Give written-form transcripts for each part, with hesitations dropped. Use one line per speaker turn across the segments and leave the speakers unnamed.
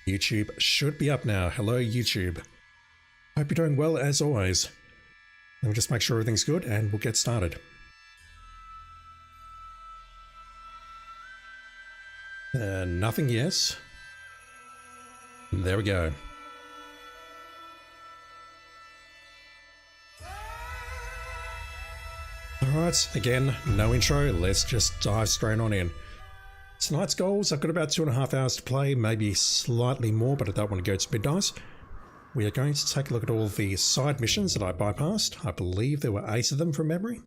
YouTube should be up now. Hello, YouTube. Hope you're doing well as always. Let me just make sure everything's good and we'll get started. Nothing, yes. There we go. Alright, again, no intro, let's just dive straight on in. Tonight's goals, I've got about 2.5 hours to play, maybe slightly more, but I don't want to go to midnight. We are going to take a look at all the side missions that I bypassed. I believe there were 8 of them from memory.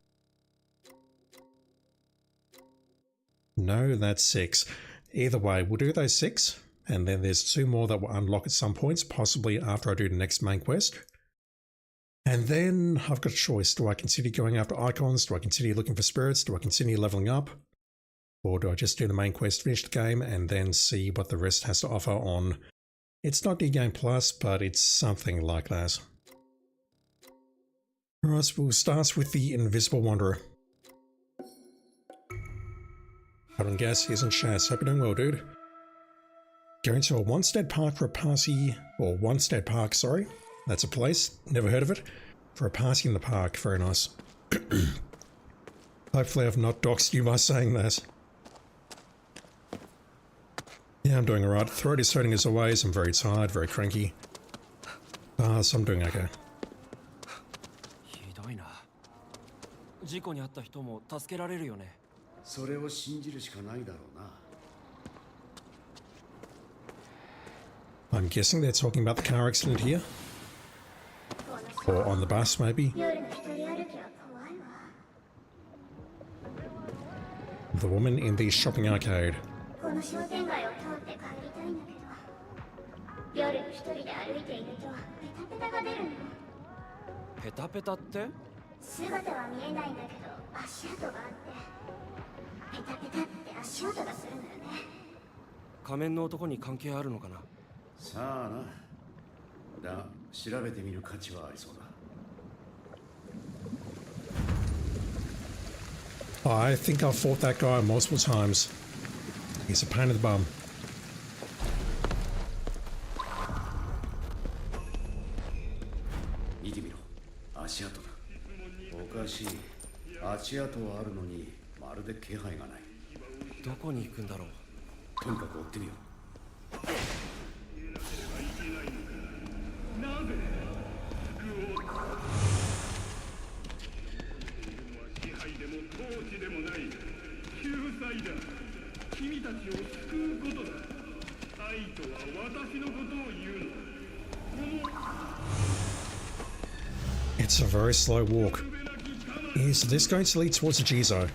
No, that's 6. Either way, we'll do those 6, and then there's 2 more that will unlock at some points, possibly after I do the next main quest. And then I've got a choice. Do I continue going after icons? Do I continue looking for spirits? Do I continue leveling up? Or do I just do the main quest, finish the game, and then see what the rest has to offer on... It's not New Game Plus, but it's something like that. Alright, so we'll start with the Invisible Wanderer. Hold on, guys, here's in Shaz. Hope you're doing well, dude. Going to a Wanstead Park for a party, or Wanstead Park, sorry. That's a place, never heard of it. For a party in the park, very nice. Hopefully I've not doxed you by saying that. Yeah, I'm doing alright. Throat is hurting as always. I'm very tired, very cranky. So I'm doing okay. I'm guessing they're talking about the car accident here. Or on the bus, maybe. The woman in the shopping arcade. I think I've fought that guy multiple times. He's a pain in the bum. It's a very slow walk. Is this going to lead towards a G-Zone?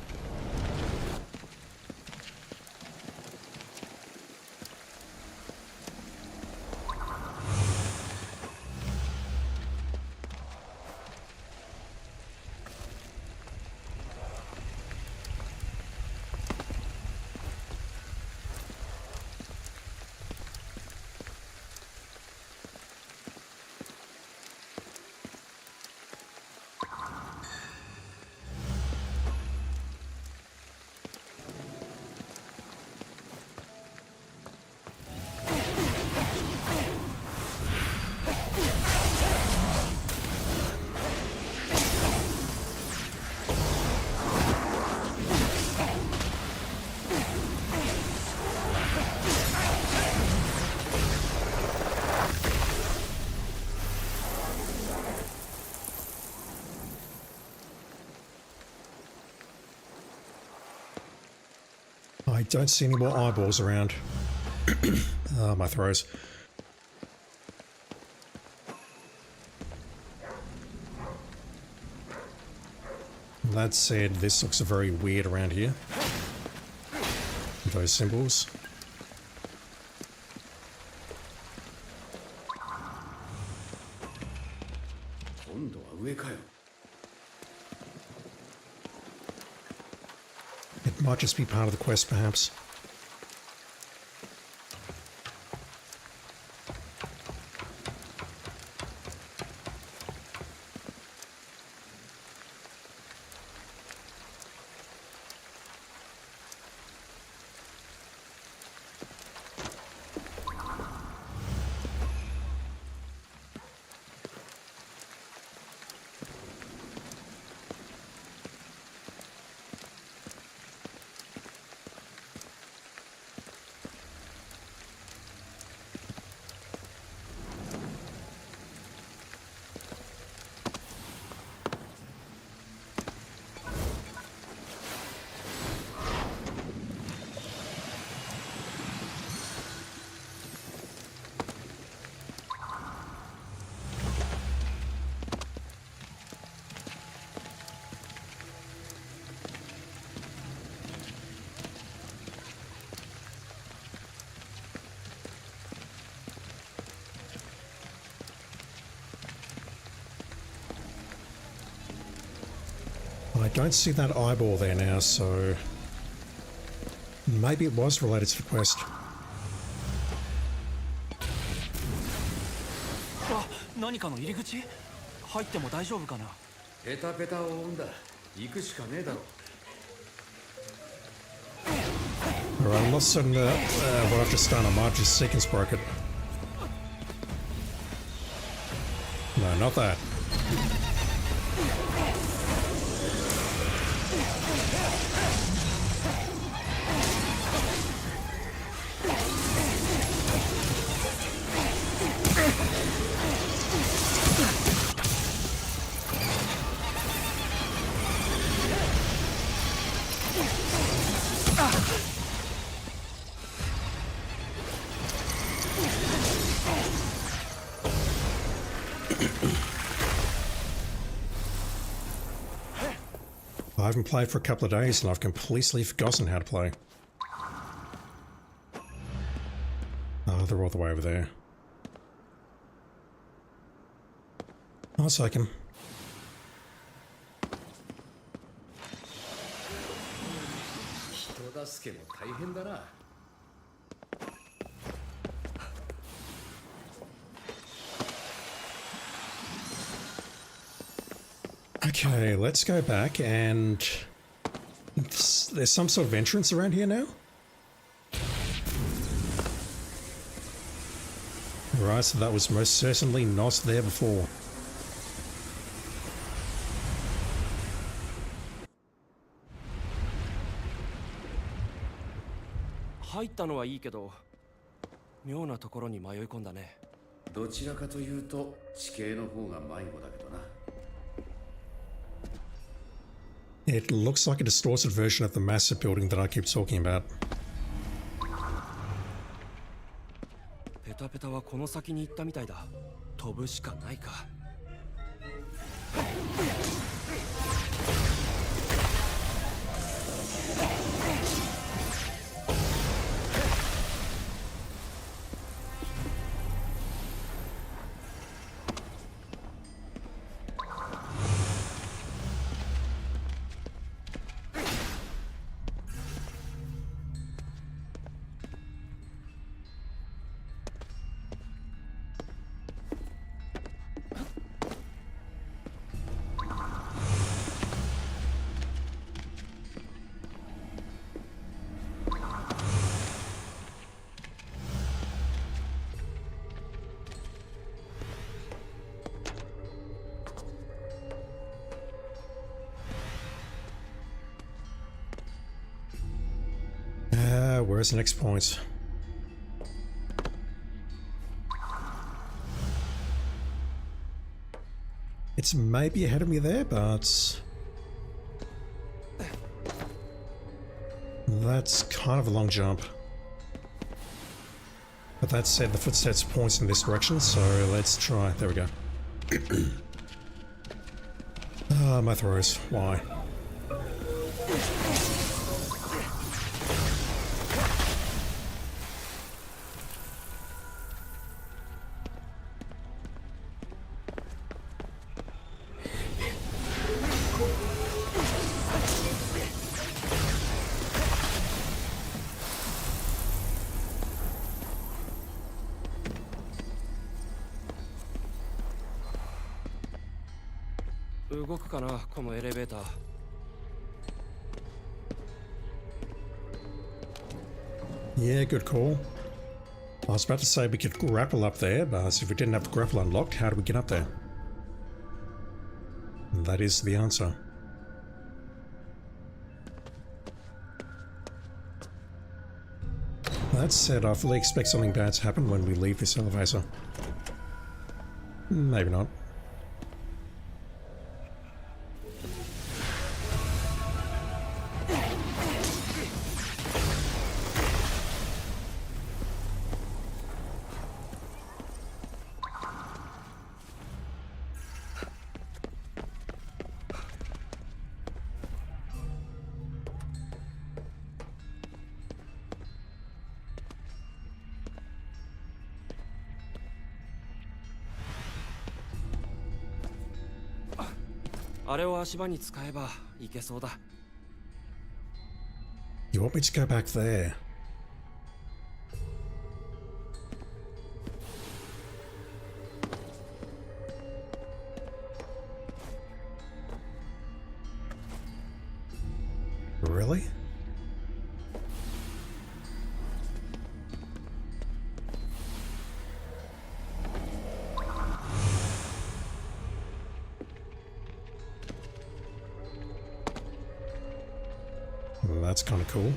I don't see any more eyeballs around. My throws. That said, this looks very weird around here. Those symbols. It might just be part of the quest, perhaps. don't see that eyeball there now, so maybe it was related to the quest.
あ、何かの入り口？入っても大丈夫かな？
ペタペタを追うんだ。行くしかねえだろ。
Alright, I'm not certain what I've just done. I might just sequence broke it. No, not that. I haven't played for a couple of days and I've completely forgotten how to play. Oh, they're all the way over there. I'll take him. Okay, let's go back and there's some sort of entrance around here now? Right, so that was most certainly not there before. It looks like a distorted version of the massive building that I keep talking about.
ペタペタはこの先に行ったみたいだ。飛ぶしかないか。
Where's the next point? It's maybe ahead of me there, but that's kind of a long jump. But that said, the footsteps point in this direction, so let's try. There we go. Ah, my throws. Why? Yeah, good call. I was about to say we could grapple up there, but if we didn't have the grapple unlocked, how do we get up there? That is the answer. That said, I fully expect something bad to happen when we leave this elevator. Maybe not.
あれを足場に使えば行けそうだ。
You want me to go back there? Really? Well, that's kind of cool.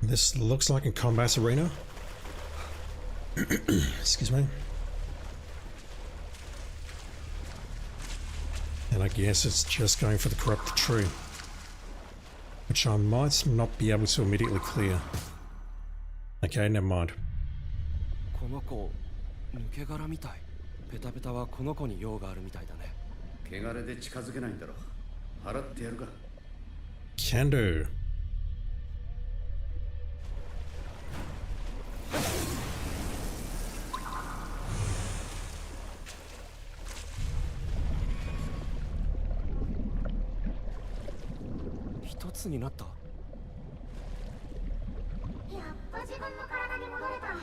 This looks like a combat arena. Excuse me. And I guess it's just going for the corrupted tree, which I might not be able to immediately clear. Okay, never mind.
この子抜け殻みたい。ペタペタはこの子に用があるみたいだね。
汚れで近づけないんだろ。払ってやるか。
Can do.
Oneになった。
やっと自分の体に戻れた。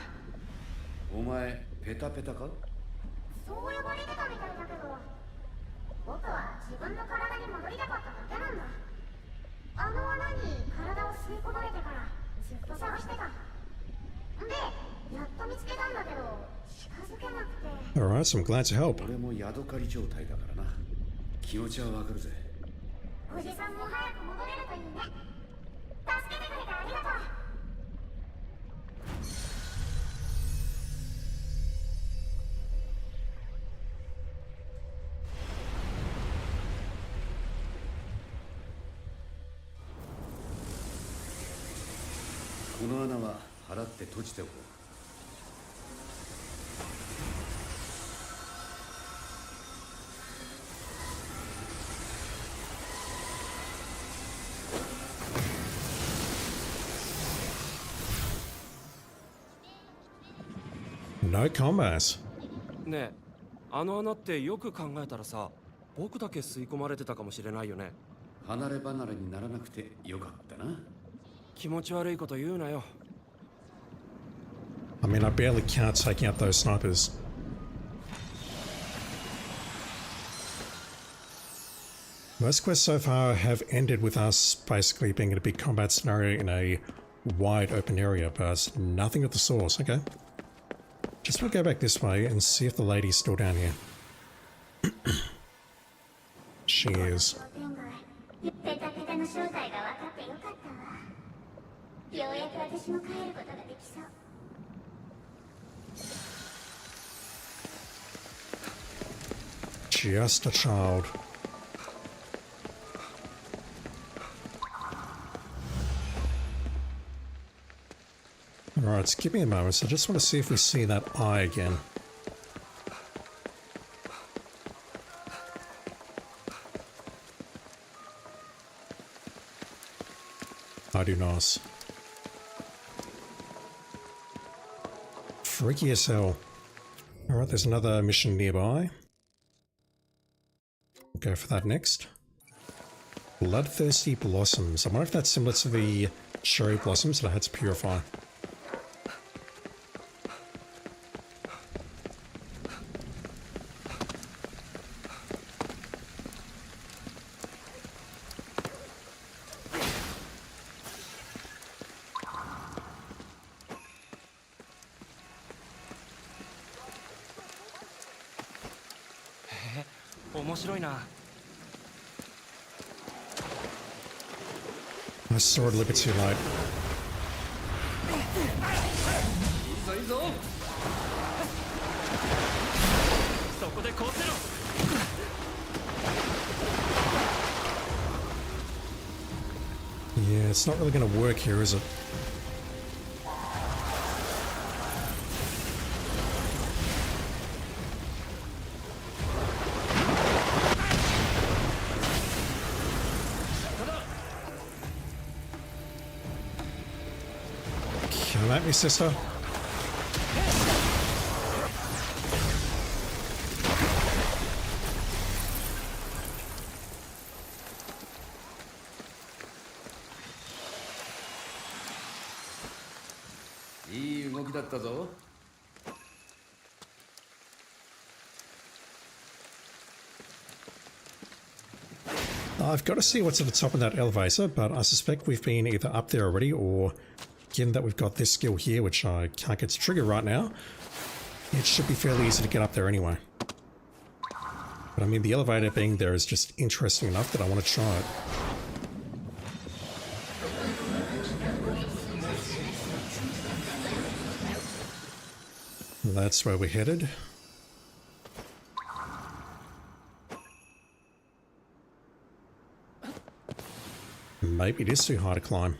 お前ペタペタか？
そう呼ばれてたみたいだけど、僕は自分の体に戻りたかっただけなんだ。あの穴に体を吸い込まれてからずっと探してた。で、やっと見つけたんだけど、近づけなくて。
Alright, so I'm glad to help.
俺もヤドカリ状態だからな。気持ちはわかるぜ。
おじさんも早く戻れるといいね。助けてくれてありがとう。
この穴は払って閉じておこう。
No combat.
ねえ、あの穴ってよく考えたらさ、僕だけ吸い込まれてたかもしれないよね。
離れ離れにならなくてよかったな。
気持ち悪いこと言うなよ。
I mean, I barely count taking out those snipers. Most quests so far have ended with us basically being in a big combat scenario in a wide open area, but nothing of the source. Okay. Just want to go back this way and see if the lady's still down here. She is.
ペタペタの正体が分かってよかったわ。ようやく私も帰ることができそう。
Just a child. Alright, so give me a moment. So I just want to see if we see that eye again. I do not. Freaky as hell. Alright, there's another mission nearby. We'll go for that next. Bloodthirsty blossoms. I wonder if that's similar to the cherry blossoms that I had to purify. I saw it a little bit too late. Yeah, it's not really going to work here, is it? at me, sister.
いい動きだったぞ。
I've got to see what's at the top of that elevator, but I suspect we've been either up there already, or given that we've got this skill here, which I can't get to trigger right now, it should be fairly easy to get up there anyway. But I mean, the elevator being there is just interesting enough that I want to try it. That's where we're headed. Maybe it is too high to climb.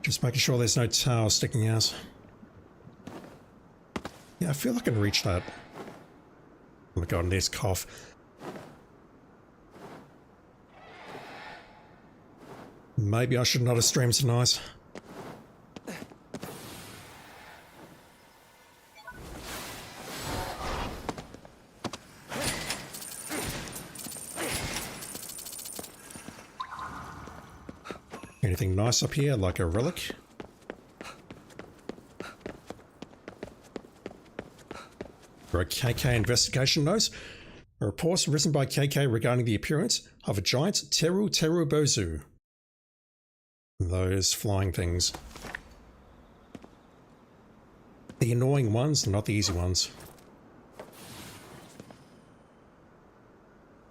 Just making sure there's no tower sticking out. Yeah, I feel like I can reach that. Oh my god, and there's cough. Maybe I should not have streamed tonight. Anything nice up here, like a relic? For a KK investigation note, a report written by KK regarding the appearance of a giant Teru Bozu. Those flying things. The annoying ones, not the easy ones.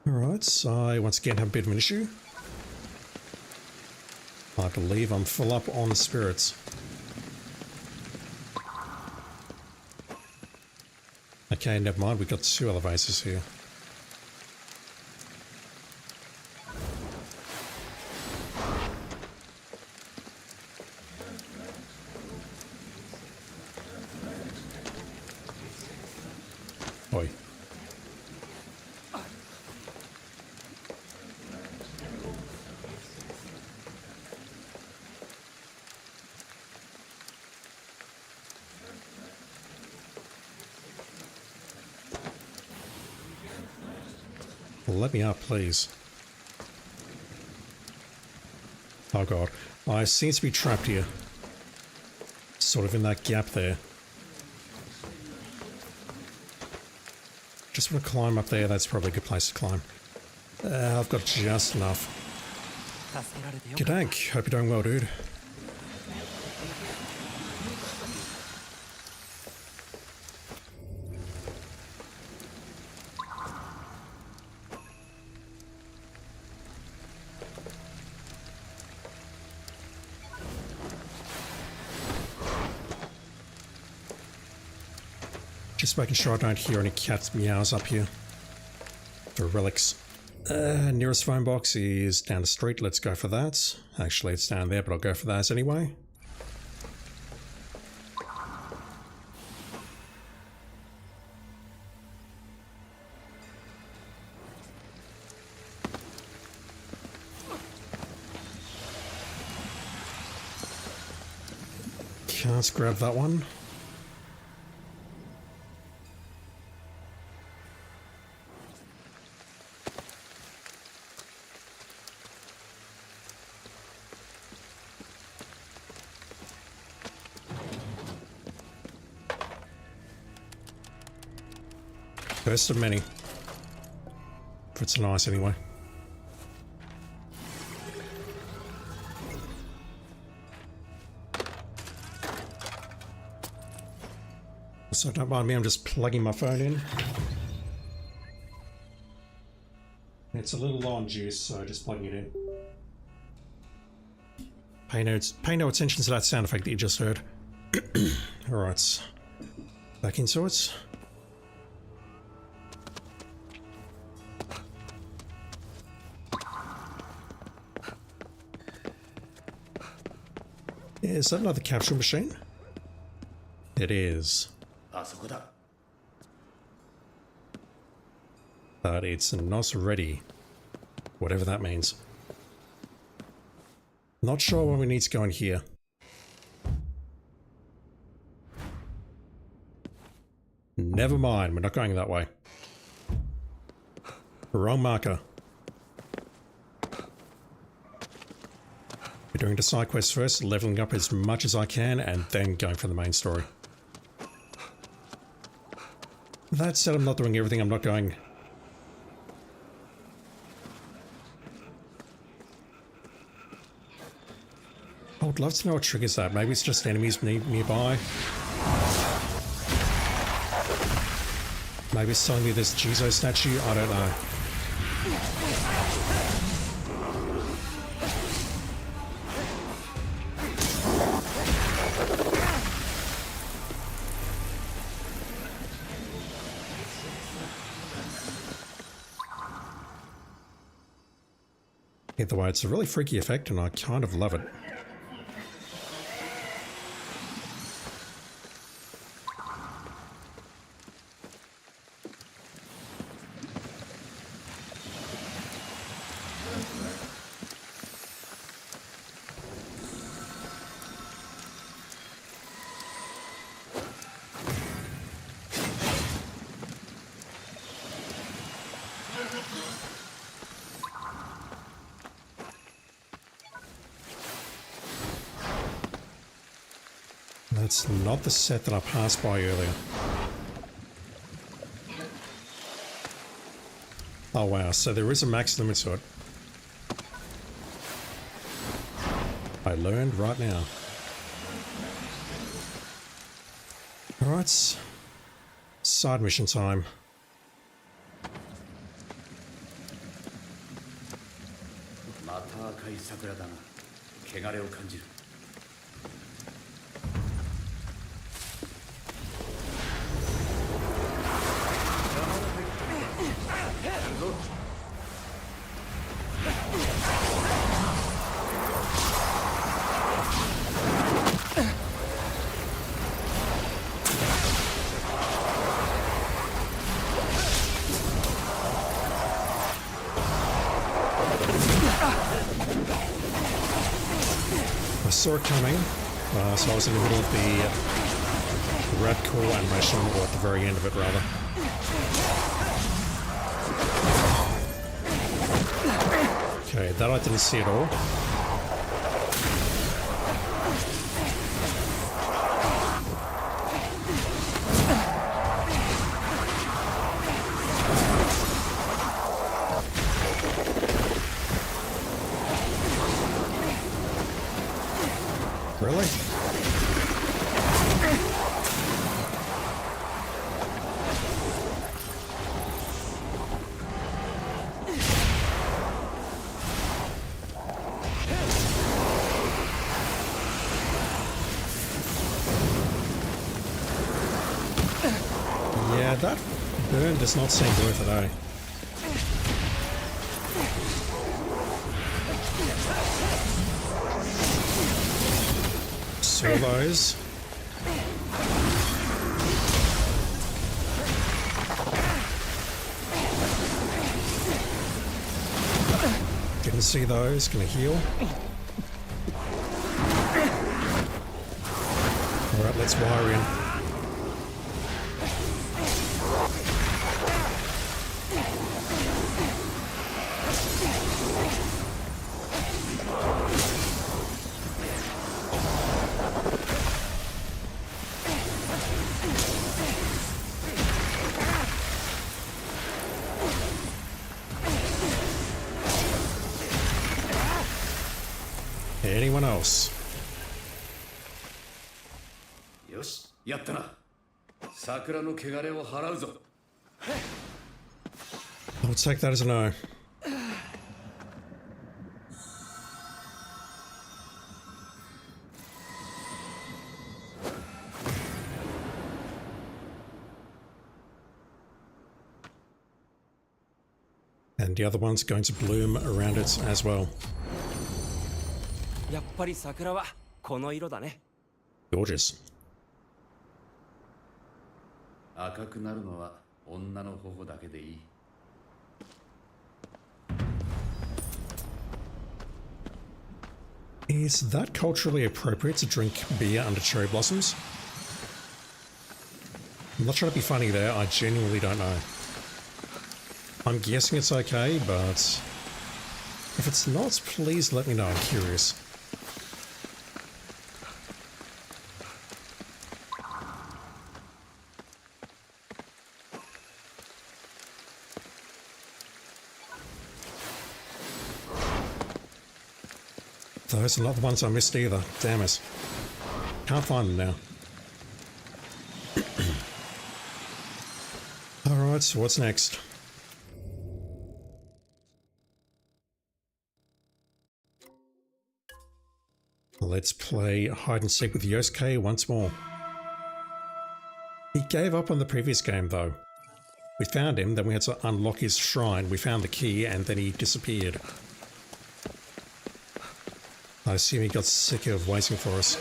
Alright, so I once again have a bit of an issue. I believe I'm full up on spirits. Okay, never mind, we've got 2 elevators here. Oi. Let me up, please. Oh god, I seem to be trapped here. Sort of in that gap there. Just want to climb up there, that's probably a good place to climb. I've got just enough. G'dank, hope you're doing well, dude. Just making sure I don't hear any cat's meows up here. For relics. Nearest phone box is down the street. Let's go for that. Actually, it's down there, but I'll go for that anyway. Can't grab that one. First of many. If it's nice anyway. So don't mind me, I'm just plugging my phone in. It's a little low on juice, so just plugging it in. Pay no attention to that sound effect that you just heard. Alright. Back into it. Is that another capsule machine? It is.
あそこだ。
But it's not ready. Whatever that means. Not sure where we need to go in here. Never mind, we're not going that way. Wrong marker. We're doing the side quest first, leveling up as much as I can, and then going for the main story. That said, I'm not doing everything. I'm not going... I would love to know what triggers that. Maybe it's just enemies nearby. Maybe it's telling me there's a Jizo statue. I don't know. Either way, it's a really freaky effect and I kind of love it. That's not the set that I passed by earlier. Oh wow, so there is a max limit to it. I learned right now. Alright. Side mission time. I saw it coming, so I was in the middle of the rat call animation, or at the very end of it rather. Okay, that I didn't see at all. Really? Yeah, that burn does not seem worth it, eh? Saw those. Didn't see those. Gonna heal. Alright, let's wire in. Anyone else?
よし、やったな。桜の汚れを払うぞ。
I'll take that as a no. And the other one's going to bloom around it as well.
やっぱり桜はこの色だね。
Gorgeous.
赤くなるのは女の頬だけでいい。
Is that culturally appropriate to drink beer under cherry blossoms? I'm not trying to be funny there, I genuinely don't know. I'm guessing it's okay, but if it's not, please let me know, I'm curious. Those are not the ones I missed either, damn it. Can't find them now. Alright, so what's next? Let's play hide and seek with Yosuke once more. He gave up on the previous game though. We found him, then we had to unlock his shrine, we found the key, and then he disappeared. I assume he got sick of waiting for us.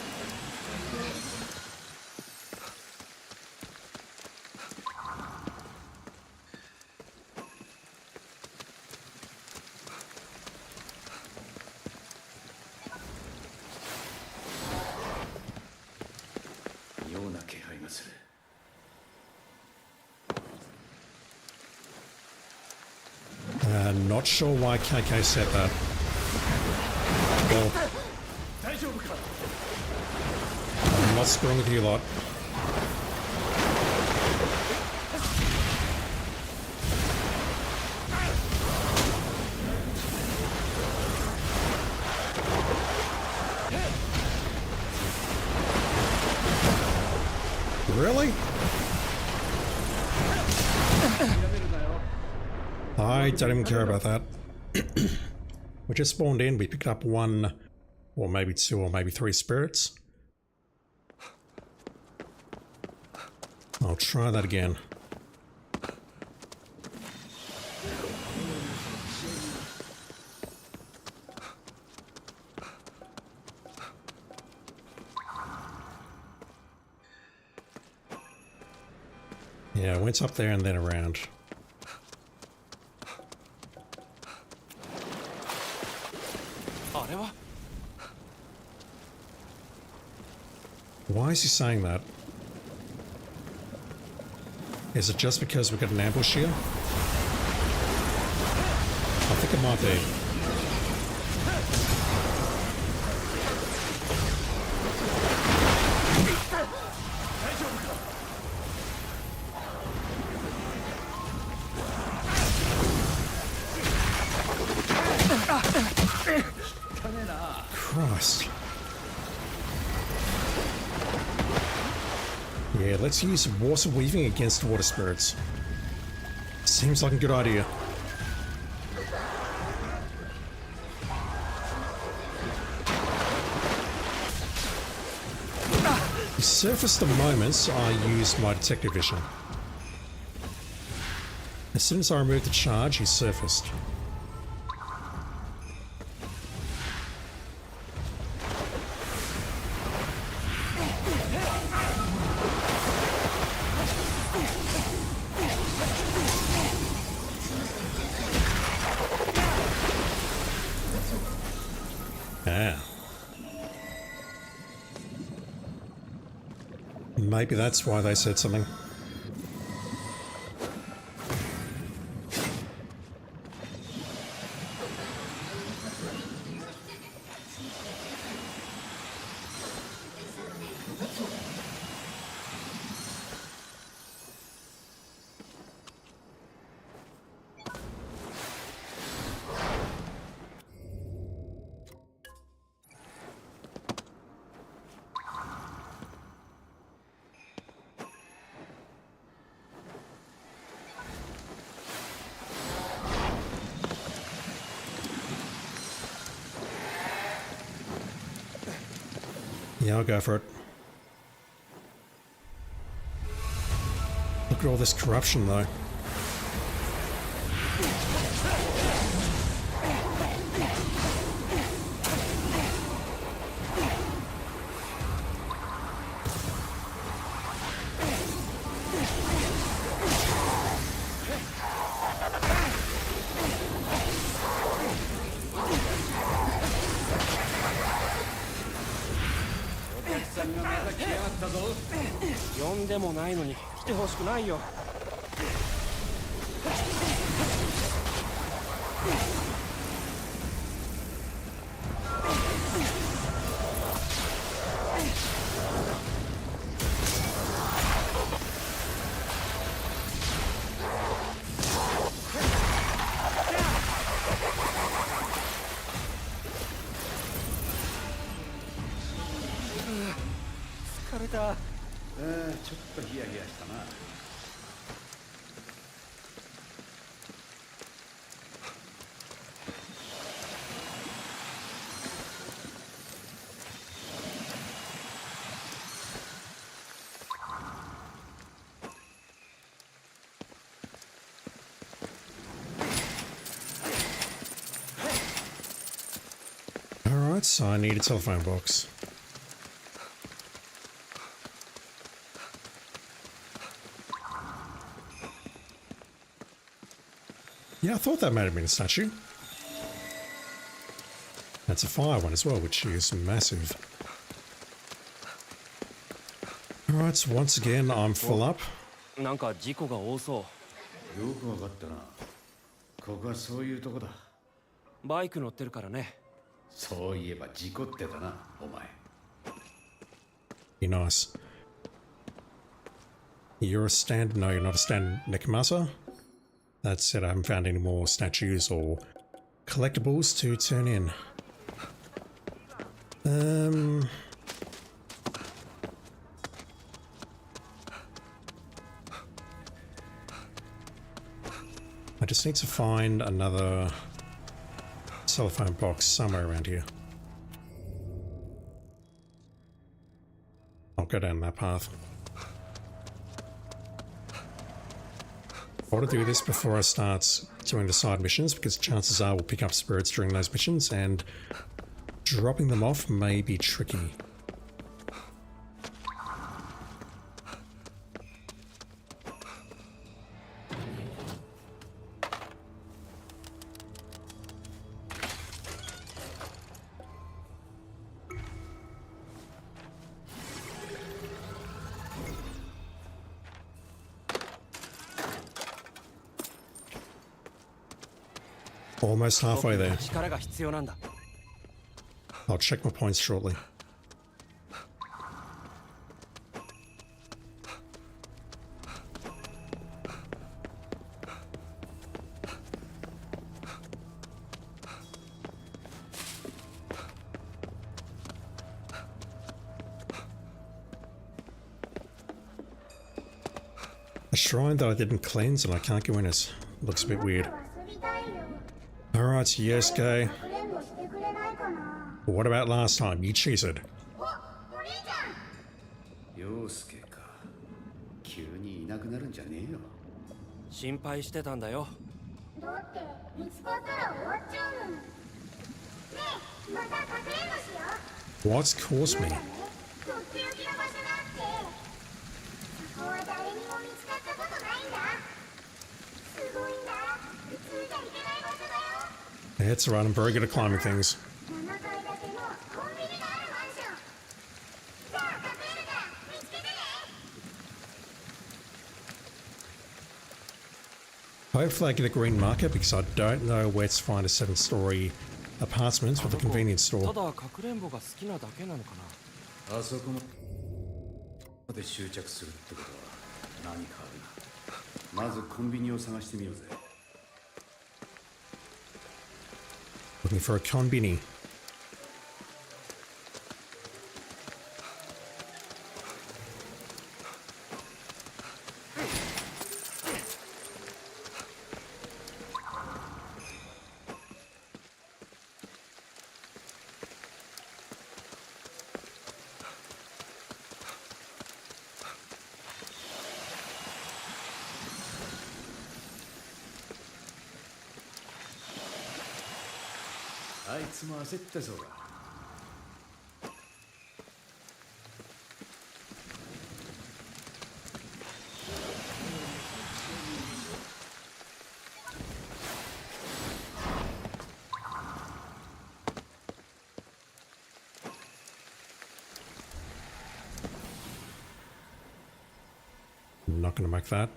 Not sure why KK said that. Well, I'm not screwing with you lot. Really? I don't even care about that. We just spawned in, we picked up one, or maybe two, or maybe three spirits. I'll try that again. Yeah, I went up there and then around. Why is he saying that? Is it just because we got an ambush here? I think it might be. Christ. Yeah, let's use water weaving against water spirits. Seems like a good idea. He surfaced the moment I used my detective vision. As soon as I removed the charge, he surfaced. Maybe that's why they said something. Yeah, I'll go for it. Look at all this corruption, though.
呼んでもないのに来てほしくないよ。疲れた。
ちょっとヒヤヒヤしたな。
Alright, so I need a telephone box. Yeah, I thought that might have been a statue. That's a fire one as well, which is massive. Alright, so once again, I'm full up.
なんか事故が多そ
よくわかったな。ここはそういうとこだ。
う。バイク乗ってるからね。
そういえば事故ってたな、お前。
Be nice. You're a stand? No, you're not a stand, Nekomata. That's it, I haven't found any more statues or collectibles to turn in. I just need to find another telephone box somewhere around here. I'll go down that path. I want to do this before I start doing the side missions, because chances are we'll pick up spirits during those missions and dropping them off may be tricky. Almost halfway there.
力が必要なんだ。
I'll check my points shortly. A shrine that I didn't cleanse and I can't go in it. Looks a bit weird. Alright, yes, guy. What about last time? You cheated.
陽介か。急にいなくなるんじゃねえよ。
心配してたんだよ。
だって見つかったら終わっちゃうもん。ねえ、またかくれんぼしよう。
What's caused me?
とっておきの場所があって、そこは誰にも見つかったことないんだ。すごいんだ。普通じゃ行けない場所だよ。
It's alright, I'm very good at climbing things.
7階建てのコンビニがあるマンション。じゃあ隠れるから見つけてね。
Hopefully I get a green marker because I don't know where to find a 7-story apartment with a convenience
た
store.
だかくれんぼが好きなだけなのかな。
あそこまで執着するってことは何かあるな。まずコンビニを探してみようぜ。
Looking for a konbini.
I あいつも焦ってそうだ。
Not going to make that.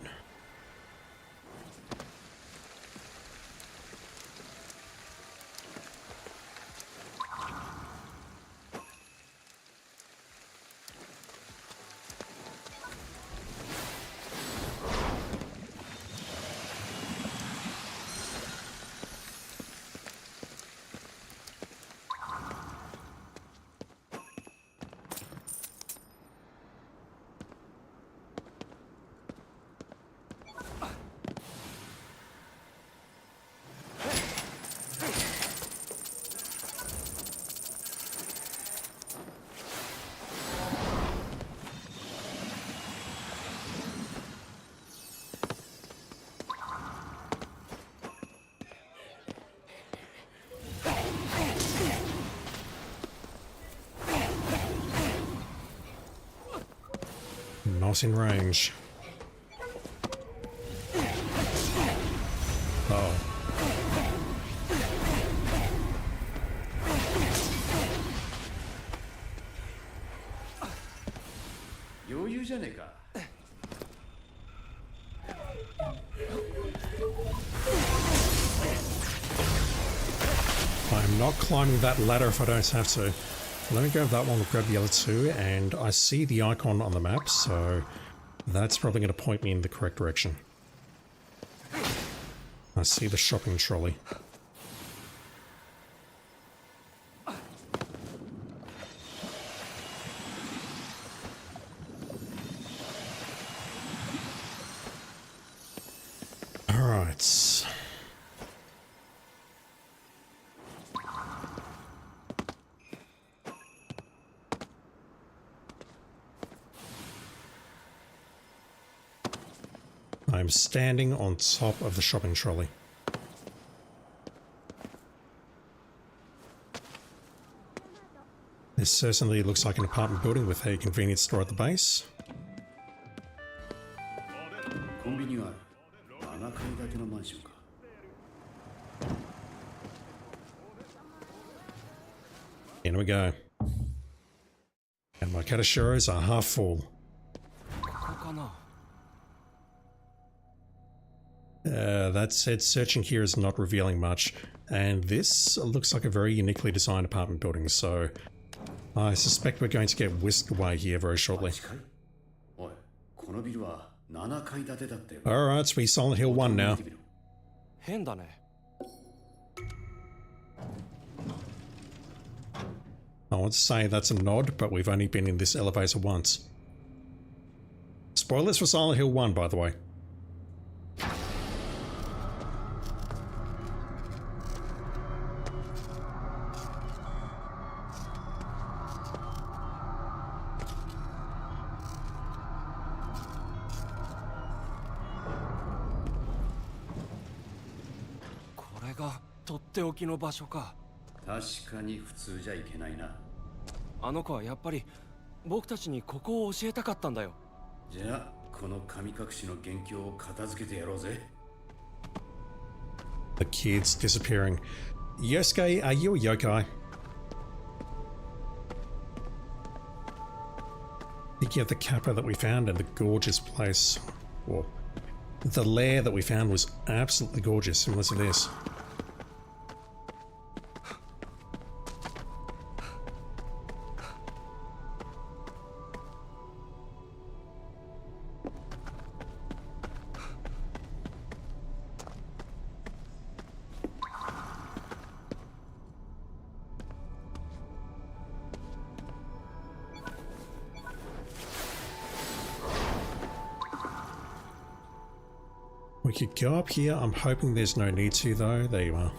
Not in range. Oh.
余裕じゃねえか。
I'm not climbing that ladder if I don't have to. Let me grab that one, grab the other two, and I see the icon on the map, so that's probably going to point me in the correct direction. I see the shopping trolley. Alright. I'm standing on top of the shopping trolley. This certainly looks like an apartment building with a convenience store at the base.
コンビニがある。7階建てのマンションか。
In we go. And my Katashiros are half full.
ここかな?
That said, searching here is not revealing much, and this looks like a very uniquely designed apartment building, so I suspect we're going to get whisked away here very shortly.
おい、このビルは7階建てだってよ。
Alright, so we Silent Hill 1 now.
変だね。
I want to say that's a nod, but we've only been in this elevator once. Spoilers for Silent Hill 1, by the way.
This is とっておきの場所か。
確かに普通じゃいけないな。
あの子はやっぱり僕たちにここを教えたかったんだよ。
じゃあこの神隠しの元凶を片付けてやろうぜ。
The kid's disappearing. Yosuke, are you a yokai? Thinking of the kappa that we found and the gorgeous place. Well, the lair that we found was absolutely gorgeous, similar to this. We could go up here. I'm hoping there's no need to, though. There you are.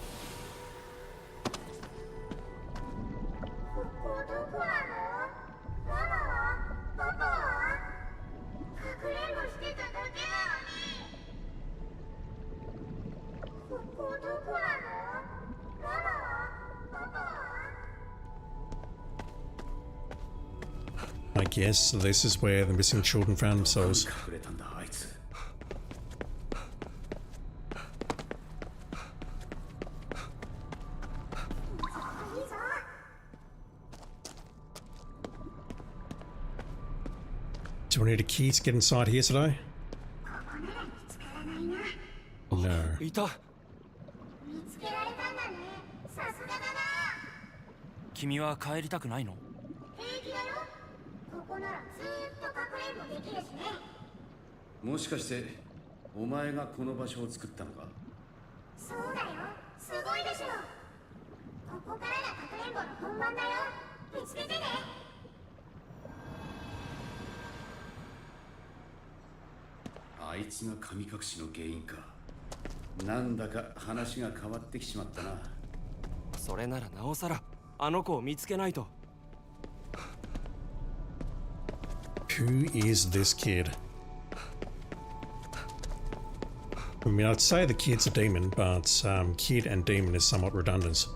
I guess this is where the missing children found themselves. Do we need a key to get inside here today? No.
いた。
見つけられたんだね。さすがだな。
君は帰りたくないの？
平気だよ。ここならずーっとかくれんぼできるしね。
もしかしてお前がこの場所を作ったのか？
そうだよ。すごいでしょ。ここからがかくれんぼの本番だよ。見つけてね。
あいつが神隠しの原因か。なんだか話が変わってきちまったな。
それならなおさらあの子を見つけないと。
Who is this kid? I mean, I'd say the kid's a demon, but kid and demon is somewhat redundant.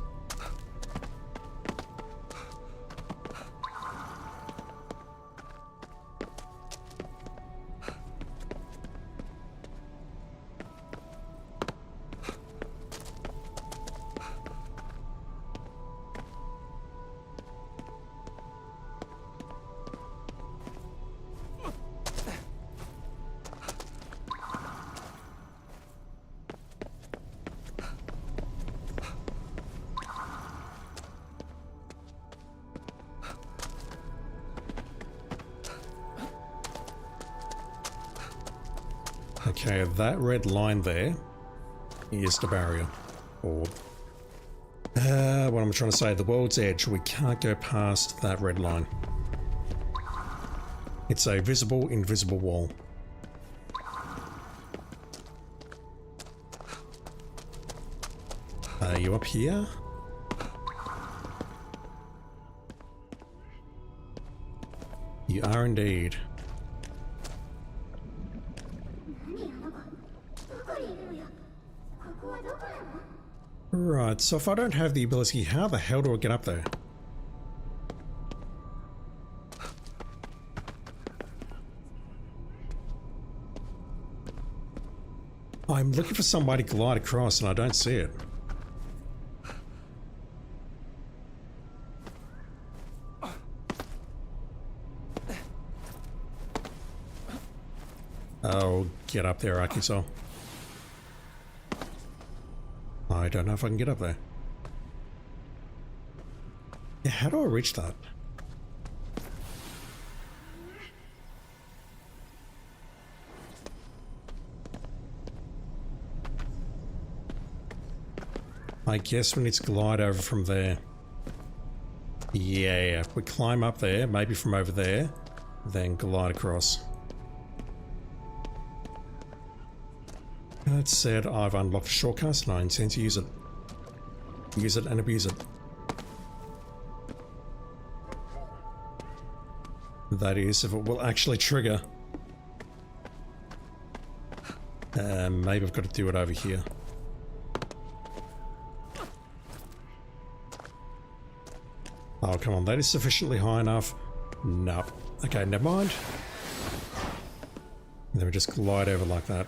Okay, that red line there is the barrier. Or, what am I trying to say? The world's edge. We can't go past that red line. It's a visible, invisible wall. Are you up here? You are indeed. Right, so if I don't have the ability, how the hell do I get up there? I'm looking for somebody to glide across and I don't see it. Oh, get up there, Akiso. I don't know if I can get up there. Yeah, how do I reach that? I guess we need to glide over from there. Yeah, if we climb up there, maybe from over there, then glide across. That said, I've unlocked a shortcut and I intend to use it. Use it and abuse it. That is, if it will actually trigger. Maybe I've got to do it over here. Oh, come on, that is sufficiently high enough. No. Okay, never mind. And then we just glide over like that.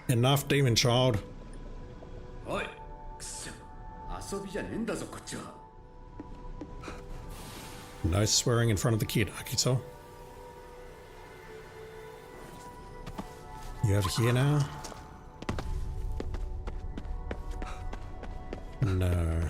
Enough, demon child.
Oi, くそ、遊びじゃねえんだぞこっちは。
No swearing in front of the kid, Akito. You over here now? No.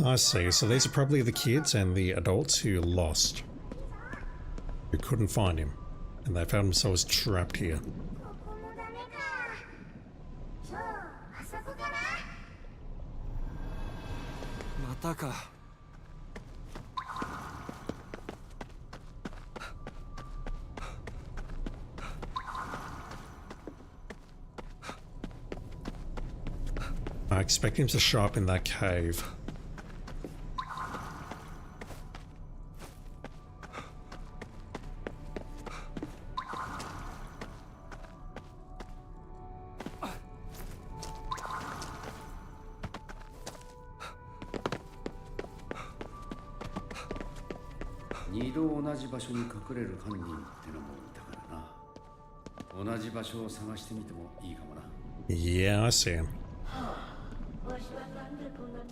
I see, so these are probably the kids and the adults who lost. Who couldn't find him. And they found themselves trapped here.
Mataka.
I expect him to show up in that cave.
度同じ場所に隠れる犯人ってのもいたからな。同じ場所を探してみてもいいかもな。
Yeah, I see him.
わしはなんでこんなに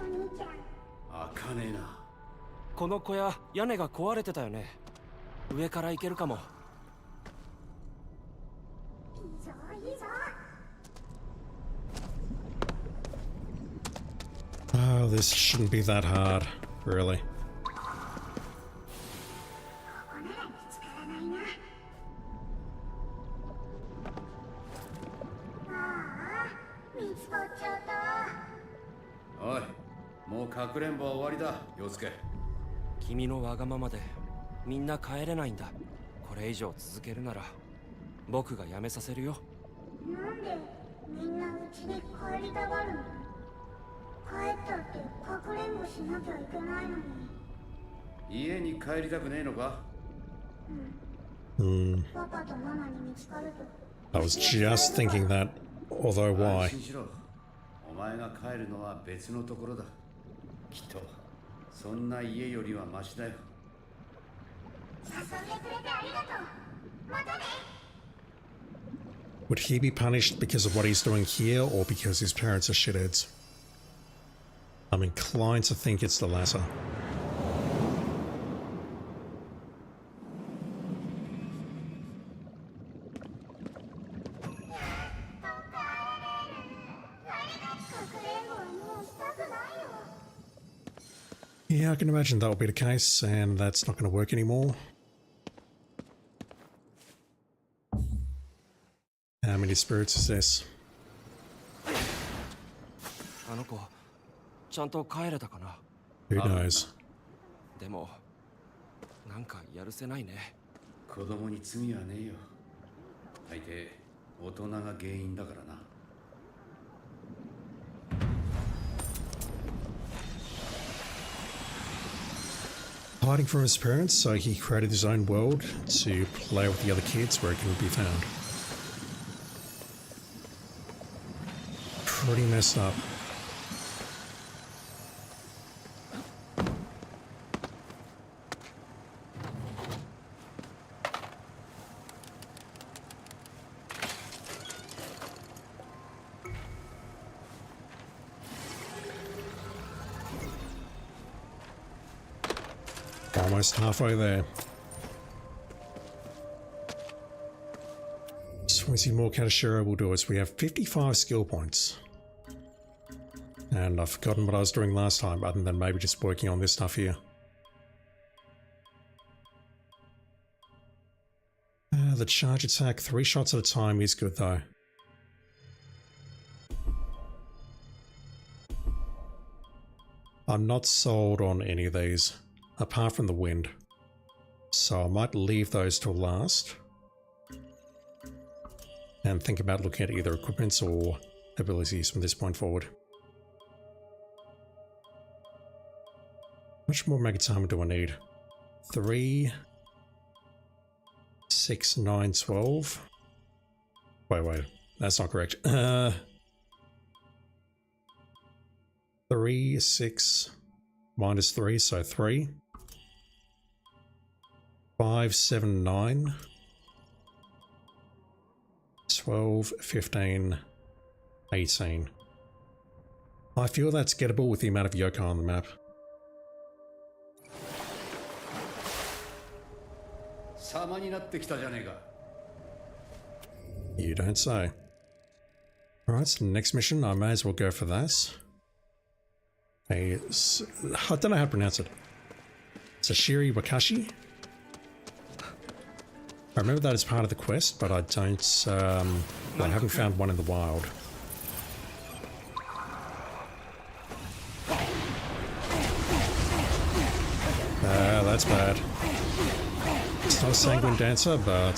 お兄ちゃん。
開かねえな。
この小屋屋根が壊れてたよね。上から行けるかも。
いいぞいいぞ。
Oh, this shouldn't be that hard, really.
ここなら見つからないな。ああ、見つかっちゃった。
おい、もうかくれんぼは終わりだ、陽介。
君のわがままでみんな帰れないんだ。これ以上続けるなら僕が辞めさせるよ。
なんでみんなうちに帰りたがるの？帰ったってかくれんぼしなきゃいけないのに。
家に帰りたくねえのか？
パパとママに見つかると。
I was just thinking that, although
安
why?
心しろ。お前が帰るのは別のところだ。きっとそんな家よりはマシだよ。
誘ってくれてありがとう。またね。
Would he be punished because of what he's doing here or because his parents are shitheads? I'm inclined to think it's the latter. Yeah, I can imagine that will be the case, and that's not going to work anymore. How many spirits is this?
あの子ちゃんと帰れたかな。
Who knows?
でもなんかやるせないね。
子供に罪はねえよ。大抵大人が原因だからな。
Hiding from his parents, so he created his own world to play with the other kids where it couldn't be found. Pretty messed up. Almost halfway there. So we see more Katashiro will do is we have 55 skill points. And I've forgotten what I was doing last time, other than maybe just working on this stuff here. The charge attack, 3 shots at a time is good though. I'm not sold on any of these, apart from the wind. So I might leave those till last. And think about looking at either equipments or abilities from this point forward. How much more Magatama do I need? 3, 6, 9, 12. Wait, that's not correct. 3, 6, minus 3, so 3. 5, 7, 9. 12, 15, 18. I feel that's gettable with the amount of yokai on the map.
様になってきたじゃねえか。
You don't say. Alright, so the next mission, I may as well go for that. I don't know how to pronounce it. Sashiri Wakashi? I remember that as part of the quest, but I don't, I haven't found one in the wild. That's bad. It's not a sanguine dancer, but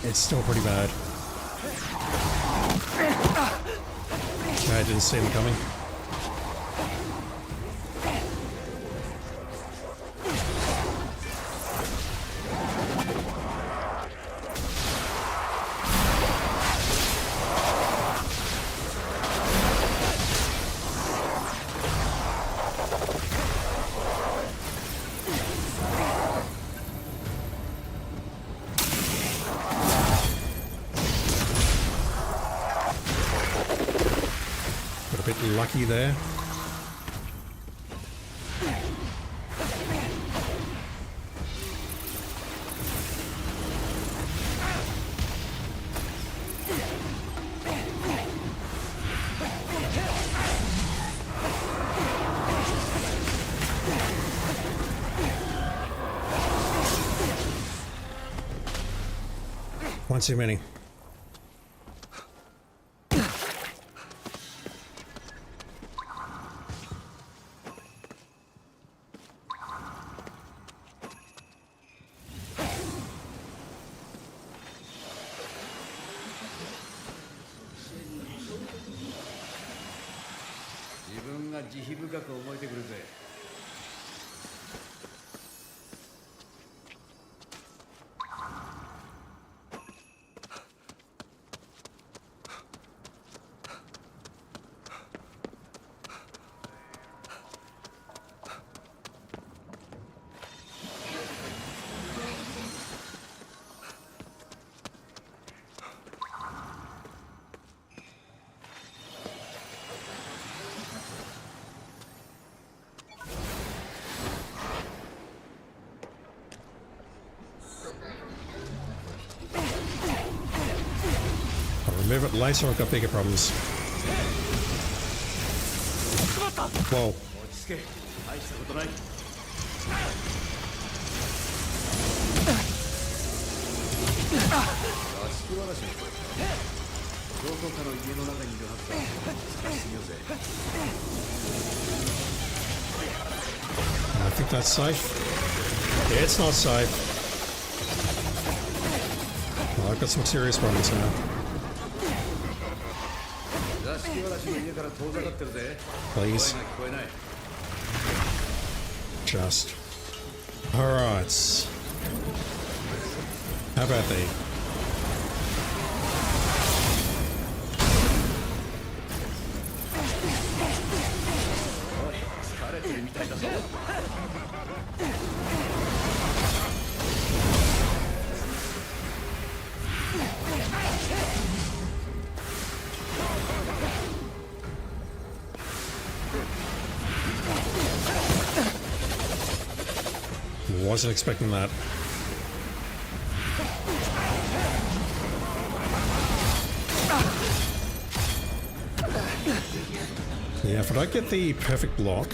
it's still pretty bad. Okay, I didn't see him coming. a bit lucky there. One too many. Remove it later, I've got bigger problems. Whoa. I think that's safe. Yeah, it's not safe. Well, I've got some serious problems now. Please. Just. Alright. How about the... Wasn't expecting that. Yeah, if I don't get the perfect block,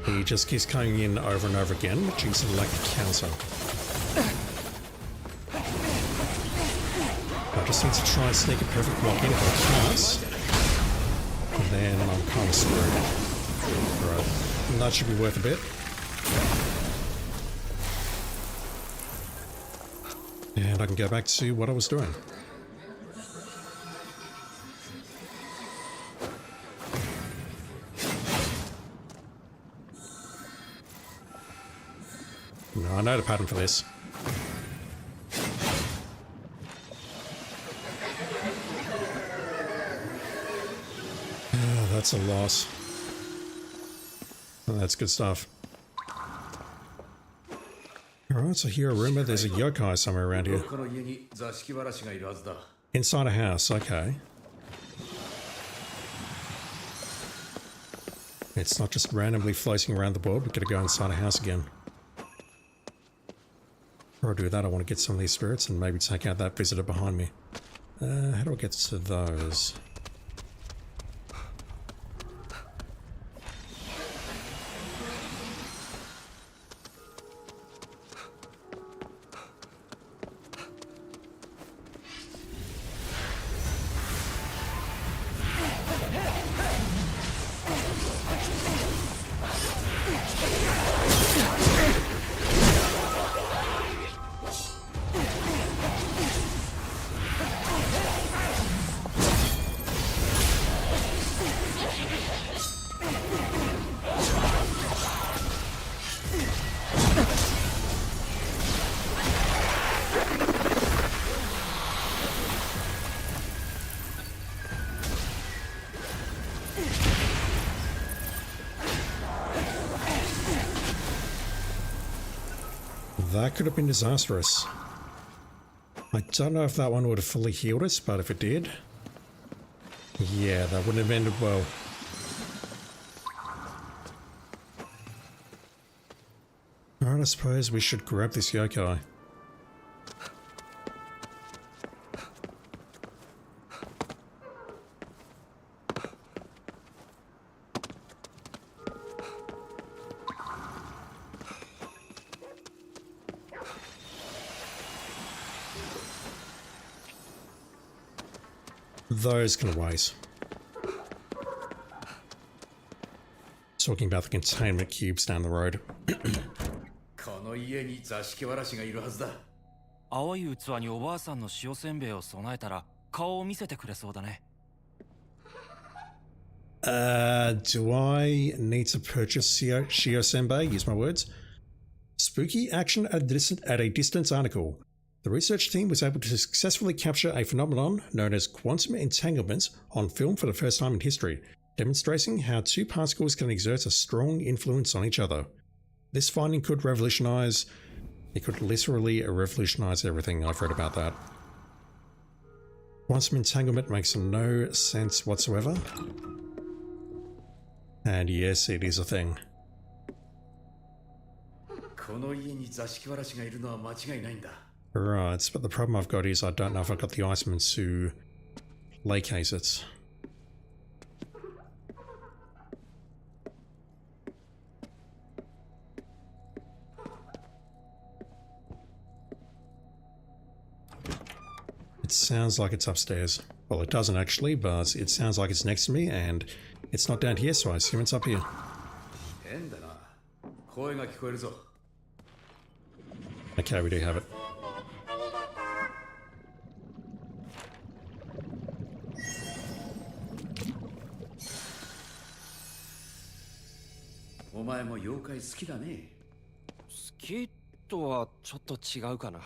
he just keeps coming in over and over again, which is like a counter. I just need to try and sneak a perfect block in if I can't, and then I'm kind of screwed. Alright, that should be worth a bit. And I can go back to what I was doing. No, I know the pattern for this. Oh, that's a loss. Oh, that's good stuff. Alright, so here a rumor there's a yokai somewhere around here. Inside a house, okay. It's not just randomly floating around the board, we've got to go inside a house again. Before I do that, I want to get some of these spirits and maybe take out that visitor behind me. How do I get to those? That could have been disastrous. I don't know if that one would have fully healed us, but if it did, Yeah, that wouldn't have ended well. Alright, I suppose we should grab this yokai. Those can wait. Talking about the containment cubes down the road.
この家に座敷わらしがいるはずだ。
青い器におばあさんの塩せんべいを備えたら顔を見せてくれそうだね。
Do I need to purchase Shio Senbei? Use my words. Spooky action at a distance article. The research team was able to successfully capture a phenomenon known as quantum entanglement on film for the first time in history, demonstrating how two particles can exert a strong influence on each other. This finding could revolutionize... It could literally revolutionize everything. I've read about that. Quantum entanglement makes no sense whatsoever. And yes, it is a thing.
この家に座敷わらしがいるのは間違いないんだ。
Right, but the problem I've got is I don't know if I've got the iceman to locate it. It sounds like it's upstairs. Well, it doesn't actually, but it sounds like it's next to me, and it's not down here, so I assume it's up here.
変だな。声が聞こえるぞ。
Okay, we do have it.
お前も妖怪好きだね。
好きとはちょっと違うかな。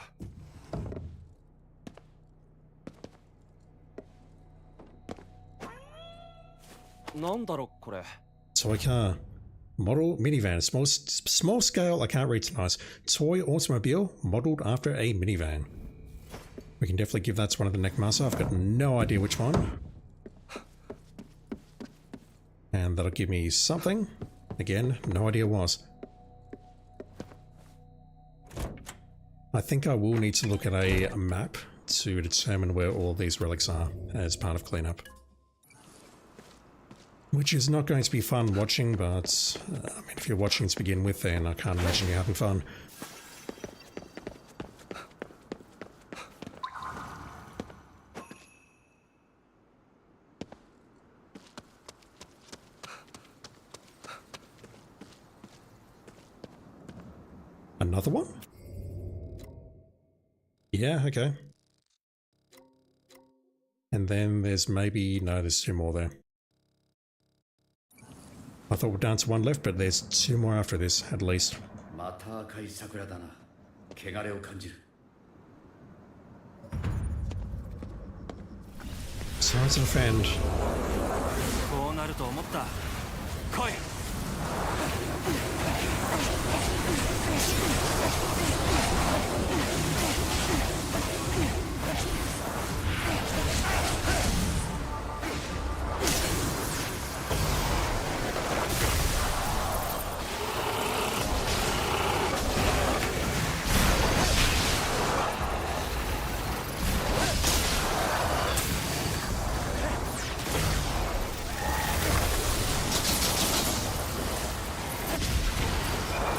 なんだろこれ。
Toy car. Model minivan. Small scale, I can't read tonight. Toy automobile modeled after a minivan. We can definitely give that to one of the Neckmaster. I've got no idea which one. And that'll give me something. Again, no idea what. I think I will need to look at a map to determine where all these relics are as part of cleanup. Which is not going to be fun watching, but I mean, if you're watching to begin with, then I can't imagine you're having fun. Another one? Yeah, okay. And then there's maybe... no, there's two more there. I thought we're down to one left, but there's two more after this, at least.
また赤い桜だな。汚れを感じる。
Signs of offend.
こうなると思った。来い。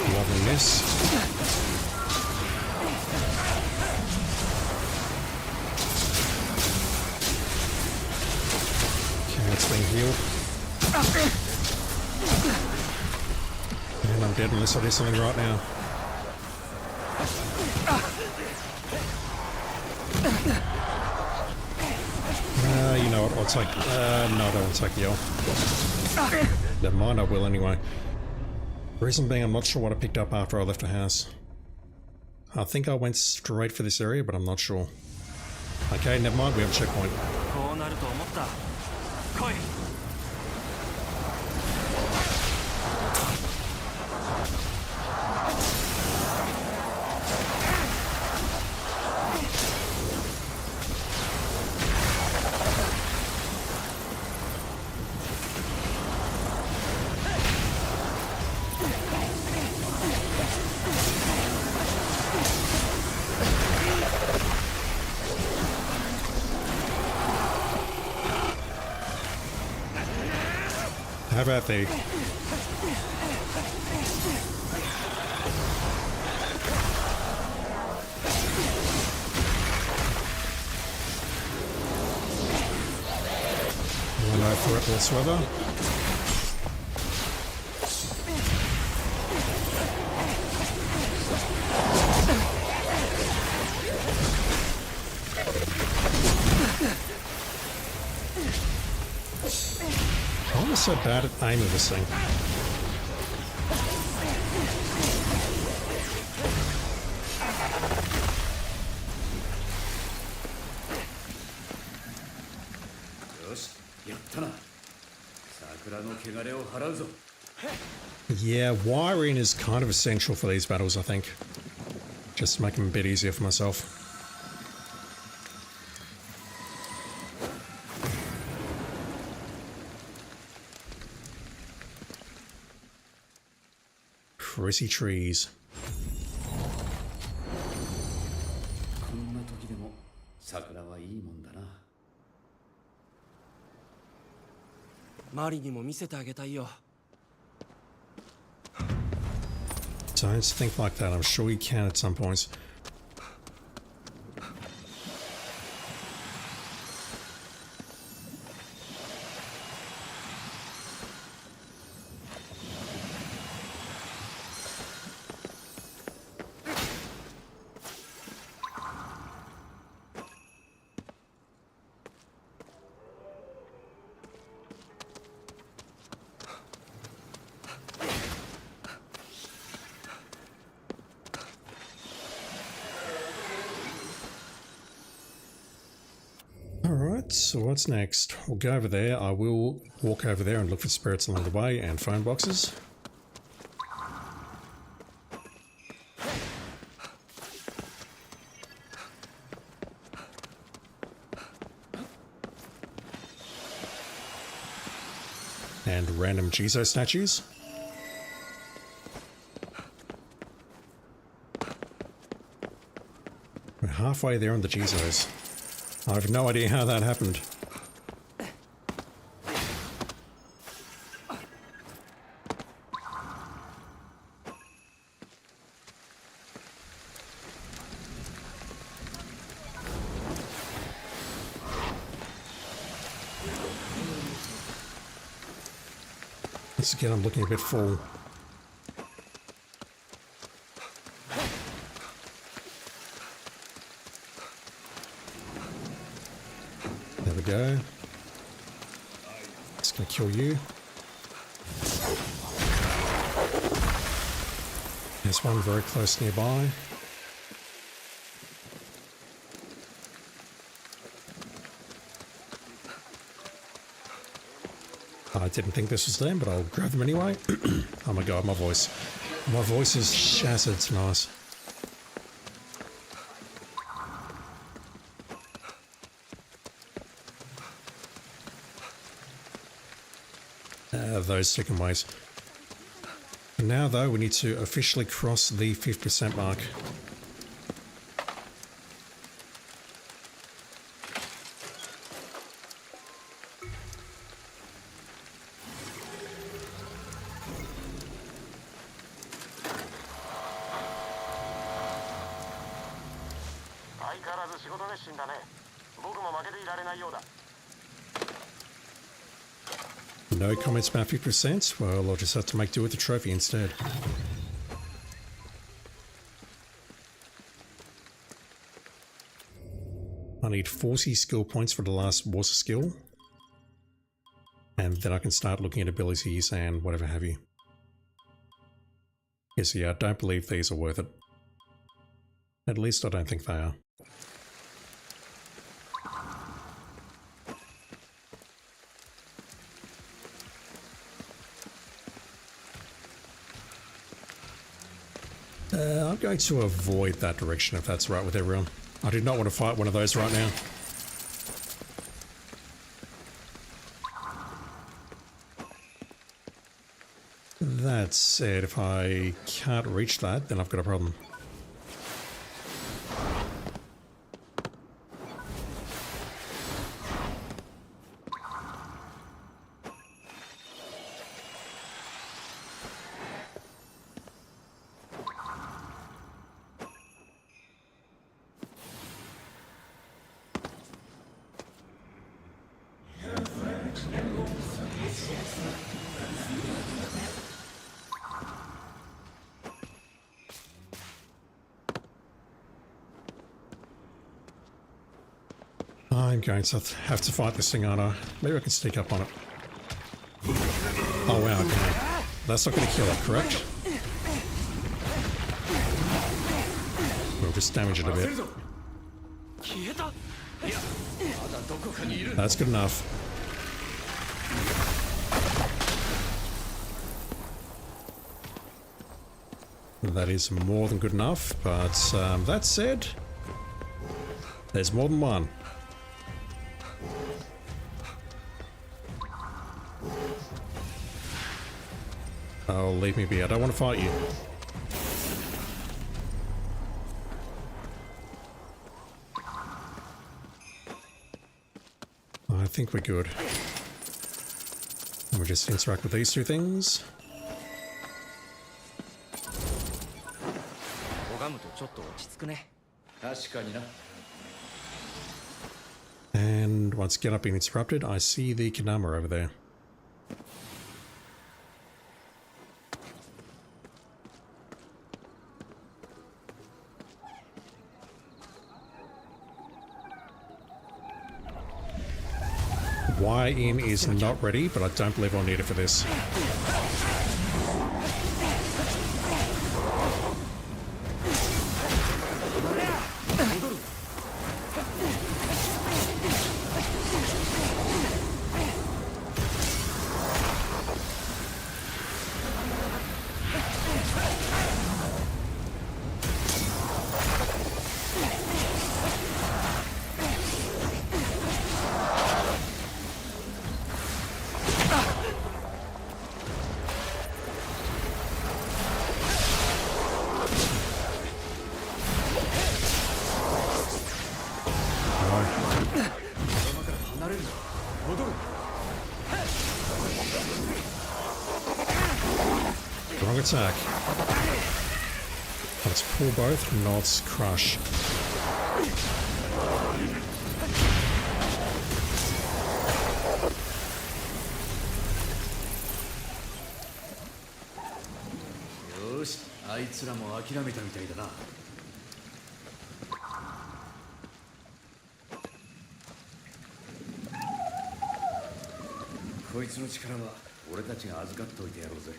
Loving this. Okay, it's being healed. And I'm dead unless I do something right now. You know what, I'll take... no, I don't want to take the L. Never mind, I will anyway. Reason being, I'm not sure what I picked up after I left the house. I think I went straight for this area, but I'm not sure. Okay, never mind, we have a checkpoint.
こうなると思った。来い。
about thee? No threat whatsoever. Why am I so bad at aiming this thing? Yeah, wiring is kind of essential for these battles, I think. Just to make them a bit easier for myself. Prissy trees.
こんな時でも桜はいいもんだな。
マリにも見せてあげたいよ。
Don't think like that. I'm sure you can at some points. Alright, so what's next? We'll go over there. I will walk over there and look for spirits along the way and phone boxes. And random Jizo statues. We're halfway there on the Jizos. I have no idea how that happened. Once again, I'm looking a bit full. There we go. It's gonna kill you. There's one very close nearby. I didn't think this was them, but I'll grab them anyway. Oh my god, my voice. My voice is shattered, it's nice. Those second ways. Now though, we need to officially cross the 50% mark. No comments about 50%? Well, I'll just have to make do with the trophy instead. I need 40 skill points for the last water skill. And then I can start looking at abilities and whatever have you. Yes, yeah, I don't believe these are worth it. At least I don't think they are. I'm going to avoid that direction if that's right with everyone. I do not want to fight one of those right now. That said, if I can't reach that, then I've got a problem. I'm going to have to fight this thing, aren't I? Maybe I can sneak up on it. Oh wow, okay. That's not going to kill it, correct? We'll just damage it a bit. That's good enough. That is more than good enough, but that said, there's more than one. Oh, leave me be. I don't want to fight you. I think we're good. And we just interact with these two things. And once again I've been interrupted, I see the Kanama over there. Y-in is not ready, but I don't believe I'll need it for this. Wrong attack. Let's pull both, not crush.
Yoshi, あいつらも諦めたみたいだな。こいつの力は俺たちが預かっておいてやろうぜ。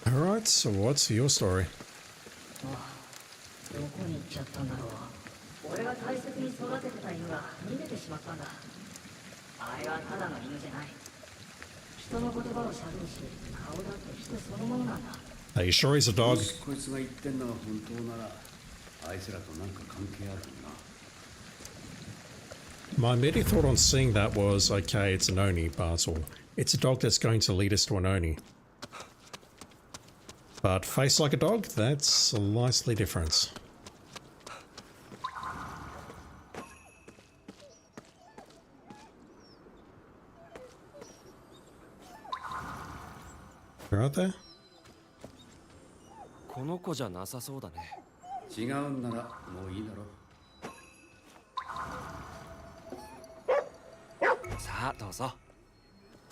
Alright, so what's your story?
どこに行っちゃったんだろう。俺が大切に育ててた犬が逃げてしまったんだ。あれはただの犬じゃない。人の言葉をしゃべるし、顔だって人そのものなんだ。
Are you sure he's a dog?
こいつが言ってんのは本当なら、あいつらとなんか関係あるな。
My immediate thought on seeing that was, okay, it's an Oni, but it's a dog that's going to lead us to an Oni. But face like a dog, that's slightly different. You're out there?
この子じゃなさそうだね。
違うんならもういいだろ。
さあどうぞ。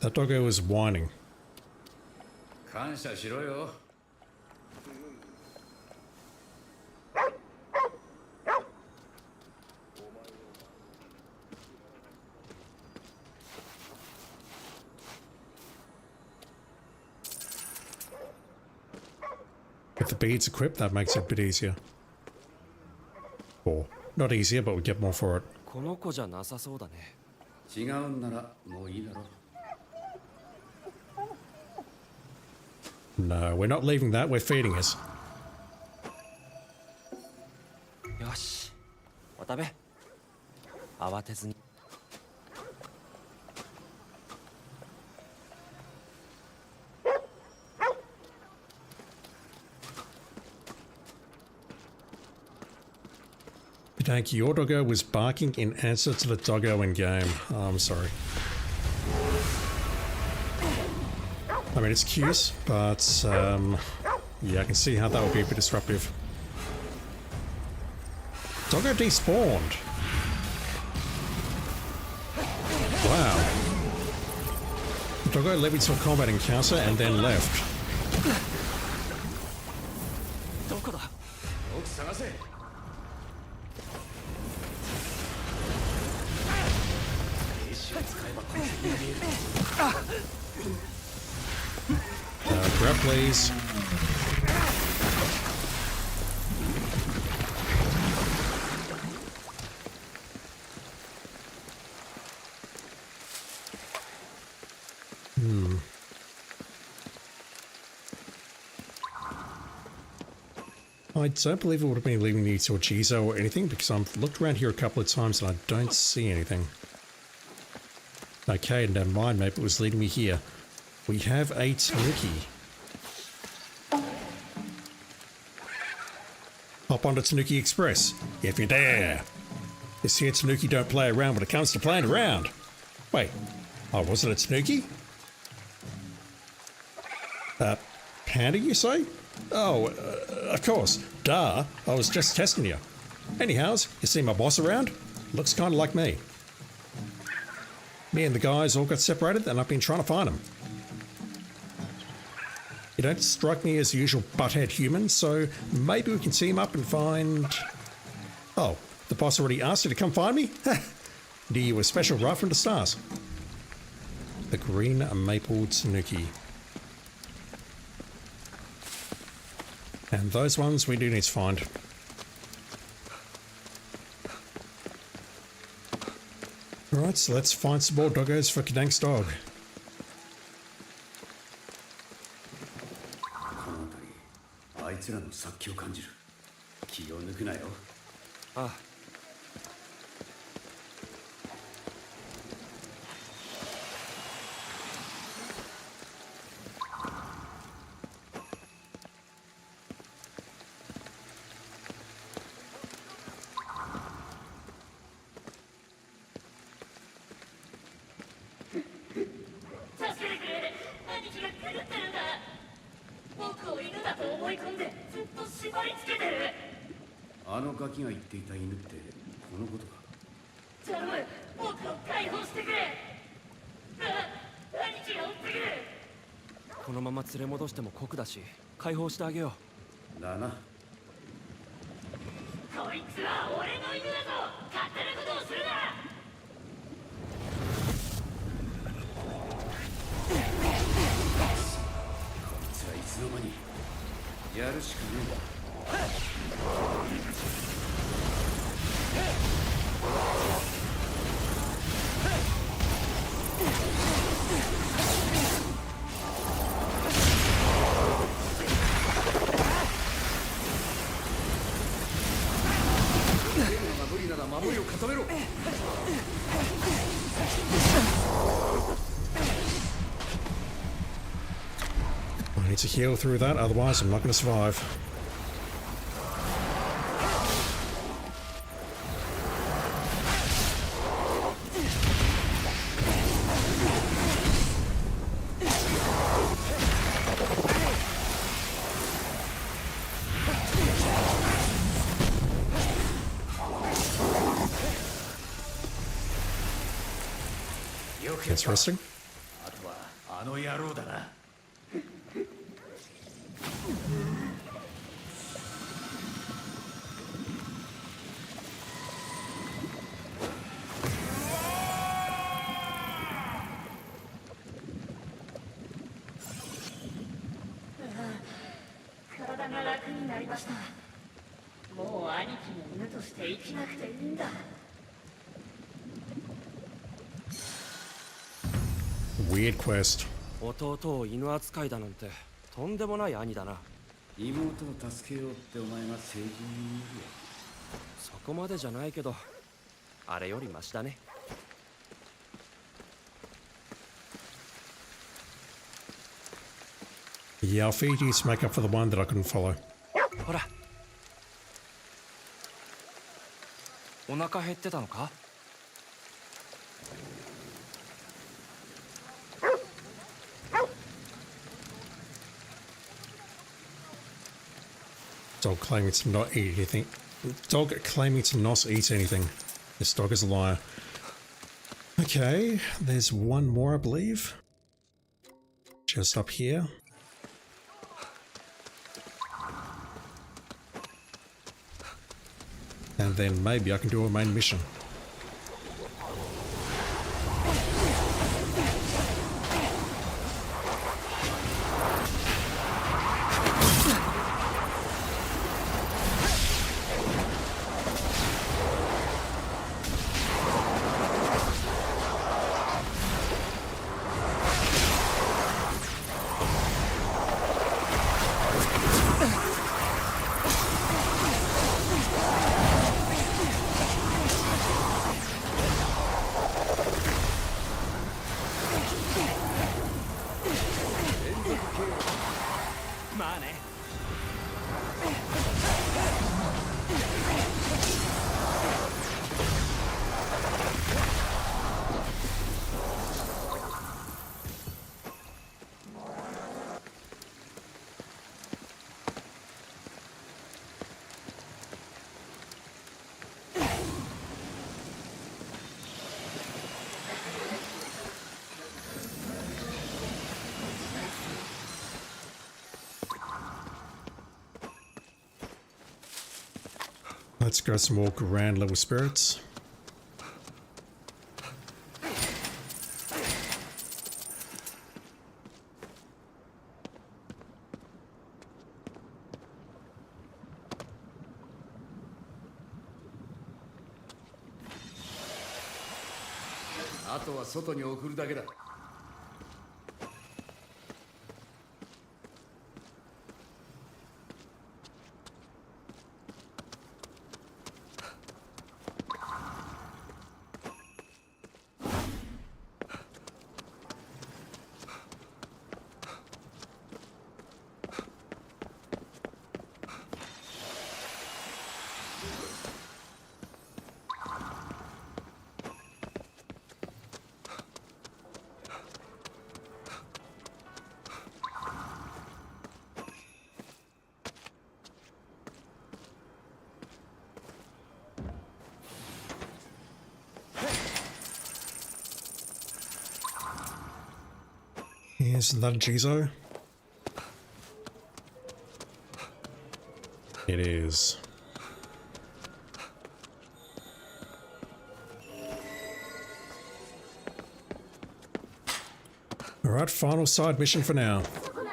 That doggo was whining.
感謝しろよ。
If the bead's equipped, that makes it a bit easier. Or, not easier, but we get more for it.
この子じゃなさそうだね。
違うんならもういいだろ。
No, we're not leaving that, we're feeding it.
よし、お食べ。慌てずに。
Thank you. Your doggo was barking in answer to the doggo in game. Oh, I'm sorry. I mean, it's cute, but Yeah, I can see how that would be a bit disruptive. Doggo despawned. Wow. Doggo led me to a combat encounter and then left.
どこだ。
奥探せ。
Grab, please. I don't believe it would have been leading me to a Jizo or anything because I've looked around here a couple of times and I don't see anything. Okay, never mind, maybe it was leading me here. We have a Tanuki. Hop onto Tanuki Express, if you dare. This here Tanuki don't play around when it comes to playing around. Wait, oh, was it a Tanuki? Panda, you say? Oh, of course. Duh, I was just testing you. Anyhows, you see my boss around? Looks kind of like me. Me and the guys all got separated and I've been trying to find him. You don't strike me as the usual butthead human, so maybe we can team up and find... Oh, the boss already asked you to come find me? Knew you were special right from the start. The Green Maple Tanuki. And those ones we do need to find. Alright, so let's find some more doggos for Kadank's dog.
この辺り、あいつらの殺気を感じる。気を抜くなよ。
ああ。
あのガキが言っていた犬ってこのことか。
頼む、僕を解放してくれ。兄貴が追ってくる。
このまま連れ戻しても酷だし、解放してあげよ
だな。
こいつは俺の犬だぞ。勝手なことをするな。
こいつはいつの間にやるしかねえんだ。無理なら守りを固めろ。
I need to heal through that, otherwise I'm not going to survive. It's resting.
あとはあの野郎だな。
体が楽になりました。もう兄貴の犬として生きなくていいんだ。
Weird quest.
弟を犬扱いだなんてとんでもない兄だな。
妹を助けようってお前が成人に言うよ。
そこまでじゃないけど、あれよりマシだね。
Yeah, I'll feed you to make up for the one that I couldn't follow.
ほら。お腹減ってたのか？
Dog claiming to not eat anything. Dog claiming to not eat anything. This dog is a liar. Okay, there's one more, I believe. Just up here. And then maybe I can do a main mission. Let's go some more grand level spirits.
Ah, あとは外に送るだけだ。
Isn't that a Jizo? It is. Alright, final side mission for now.
そこの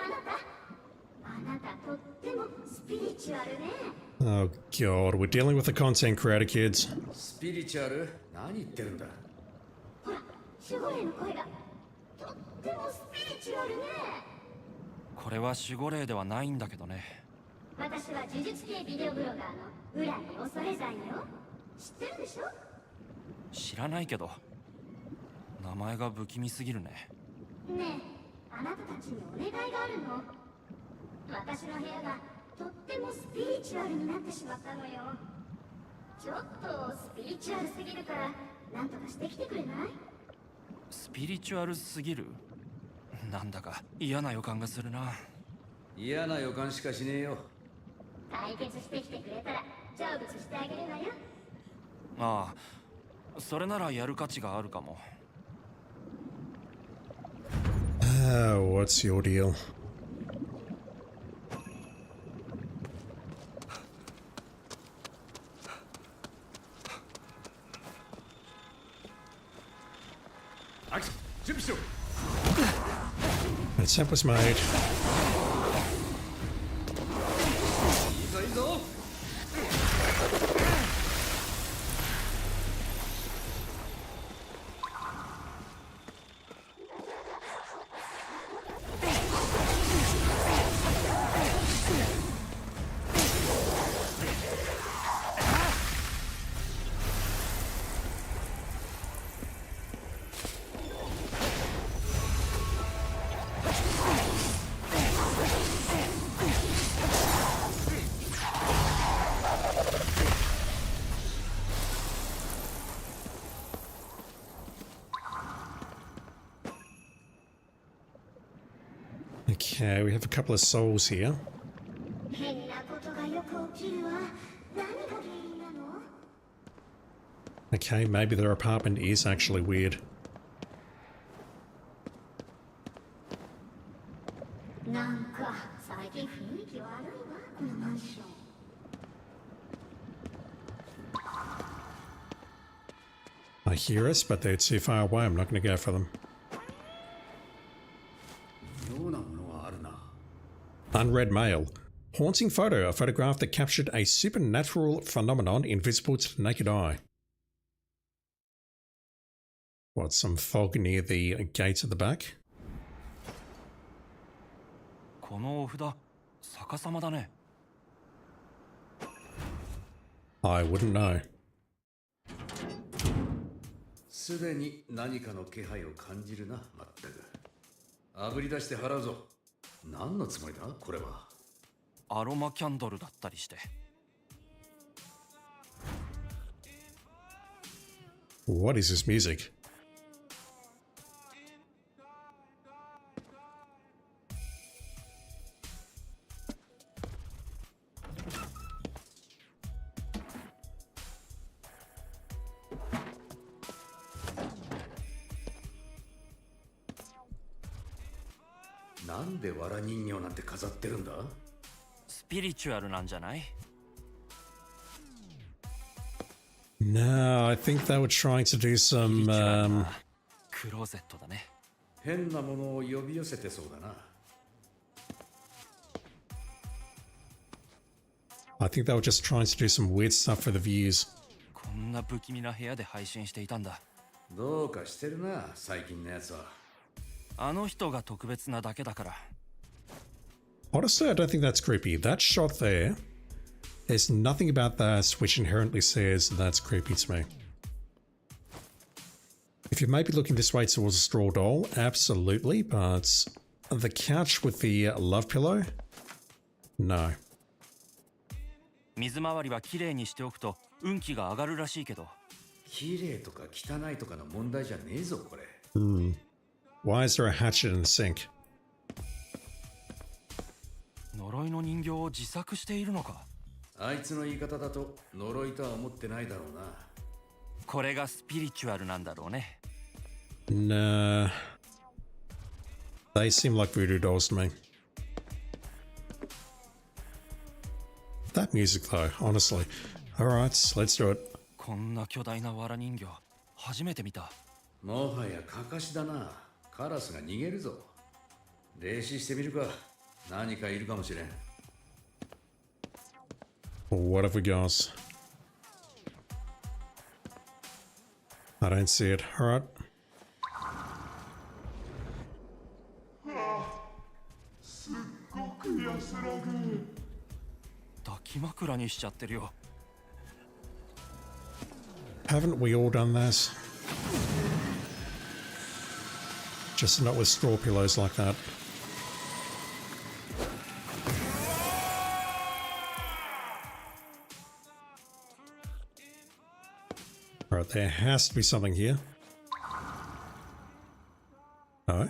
あなたとってもスピリチュアルね。
Oh god, we're dealing with the content creator, kids.
スピリチュアル？何言ってるんだ。
ほら、守護霊の声がとってもスピリチュアルね。
これは守護霊ではないんだけどね。
私は呪術系ビデオブロガーの浦木恐山よ。知ってるでしょ？
知らないけど名前が不気味すぎるね。
ねえ、あなたたちにお願いがあるの。私の部屋がとってもスピリチュアルになってしまったのよ。ちょっとスピリチュアルすぎるからなんとかしてきてくれない？
スピリチュアルすぎる？なんだか嫌な予感がするな。
嫌な予感しかしねえよ。
解決してきてくれたら成仏してあげるわよ。
ああ、それならやる価値があるかも。
What's your deal? Attempt was made. Okay, we have a couple of souls here.
変なことがよく
Okay, maybe their apartment is actually weird.
なんか最近雰囲気悪いわこのマンション。
I hear us, but they're too far away. I'm not going to go for them.
妙なものはあるな。
Unread mail. Haunting photo. A photograph that captured a supernatural phenomenon invisible to the naked eye. What, some fog near the gates at the back?
このお札逆さまだね。
I wouldn't know.
すでに何かの気配を感じるな、まったく。あぶり出して払うぞ。何のつもりだこれは。
アロマキャンドルだったりして。
What is this music?
Why なんで藁人形なんて飾ってるんだ？
スピリチュアルなんじゃない？
No, I think they were trying to do some,
クローゼットだね。
変なものを呼び寄せてそうだな。
I think they were just trying to do some weird stuff for the views.
こんな不気味な部屋で配信していたんだ。
どうかしてるな、最近のやつは。
あの人が特別なだけだから。
Honestly, I don't think that's creepy. That shot there, there's nothing about that which inherently says that's creepy to me. If you may be looking this way towards a straw doll, absolutely, but the couch with the love pillow? No.
水回りはきれいにしておくと運気が上がるらしいけど。
綺麗とか汚いとかの問題じゃねえぞ、これ。
Why is there a hatchet in the sink?
呪いの人形を自作しているのか。
あいつの言い方だと呪いとは思ってないだろうな。
これがスピリチュアルなんだろうね。
Nah. They seem like voodoo dolls to me. That music though, honestly. Alright, let's do it.
こんな巨大な藁人形初めて見た。
もはやかかしだな。カラスが逃げるぞ。霊視してみるか。何かいるかもしれん。
What have we got? I don't see it. Alright.
抱き枕にしちゃってるよ。
Haven't we all done that? Just not with straw pillows like that. Alright, there has to be something here. No? .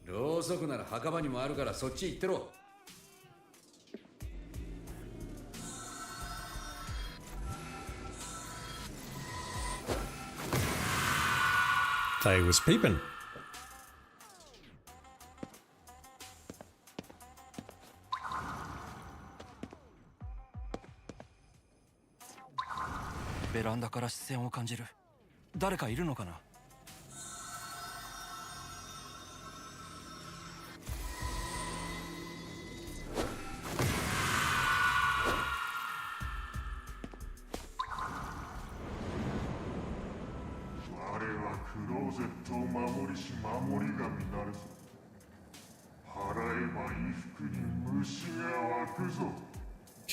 ろうそくなら墓場にもあるからそっち行ってろ。
They was peeping.
ベランダから視線を感じる。誰かいるのかな。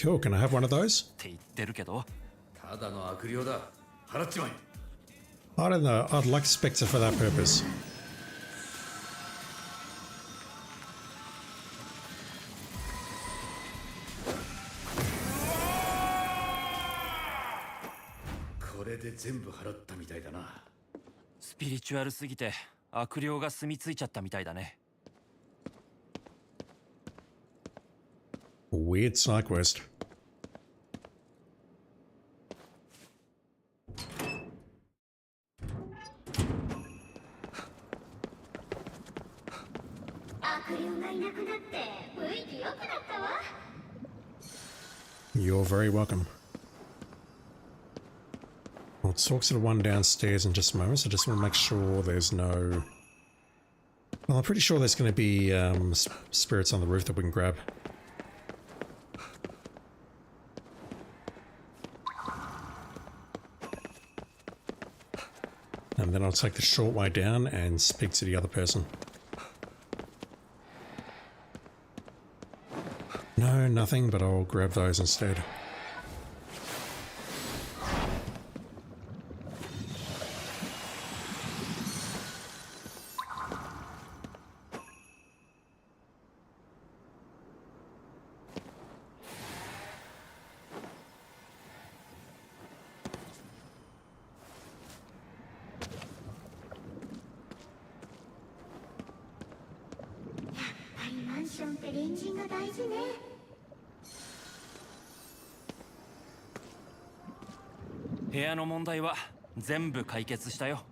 Cool, can I have one of those?
って言ってるけど。
ただの悪霊だ。払っちまえ。
I don't know, I'd like a Spectre for that purpose.
これで全部払ったみたいだな。
スピリチュアルすぎて悪霊が住み着いちゃったみたいだね。
Weird side quest.
悪霊がいなくなって雰囲気良くなったわ。
You're very welcome. I'll talk to the one downstairs in just a moment, so I just want to make sure there's no... Well, I'm pretty sure there's going to be spirits on the roof that we can grab. And then I'll take the short way down and speak to the other person. No, nothing, but I'll grab those instead.
部屋の問題は全部解決したよ。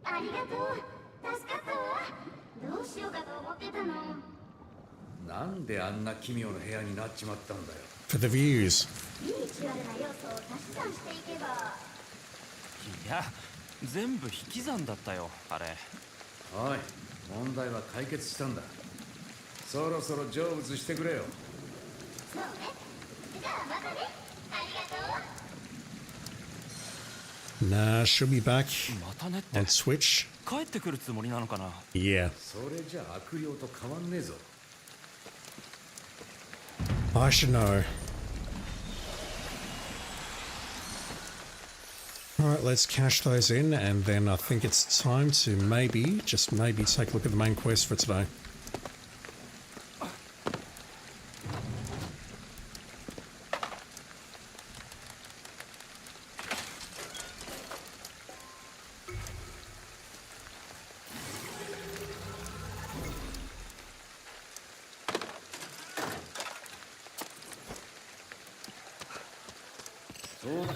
ありがとう。助かったわ。どうしようかと思ってたの。
なんであんな奇妙な部屋になっちまったんだよ。
For the views.
スピリチュアルな要素を足し算していけば。
いや、全部引き算だったよ、あれ。
おい、問題は解決したんだ。そろそろ成仏してくれよ。
そうね。じゃあまたね。ありがとう。
Nah, she'll be back
またねって
on Switch.
帰ってくるつもりなのかな。
Yeah.
それじゃあ悪霊と変わんねえぞ。
I should know. Alright, let's cash those in, and then I think it's time to maybe, just maybe, take a look at the main quest for today.
そうだ。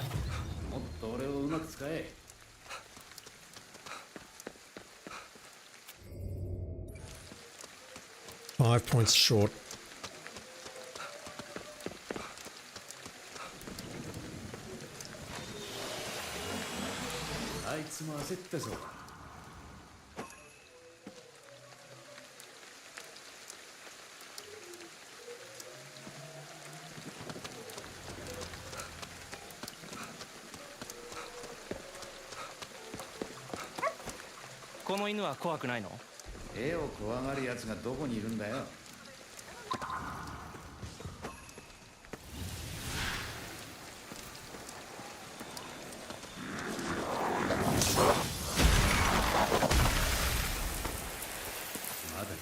もっと俺をうまく使え。
5 points short.
あいつも焦ったぞ。
この犬は怖くないの？
絵を怖がるやつがどこにいるんだよ。まだ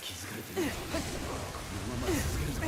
気づかれてない。このまま続けるぞ。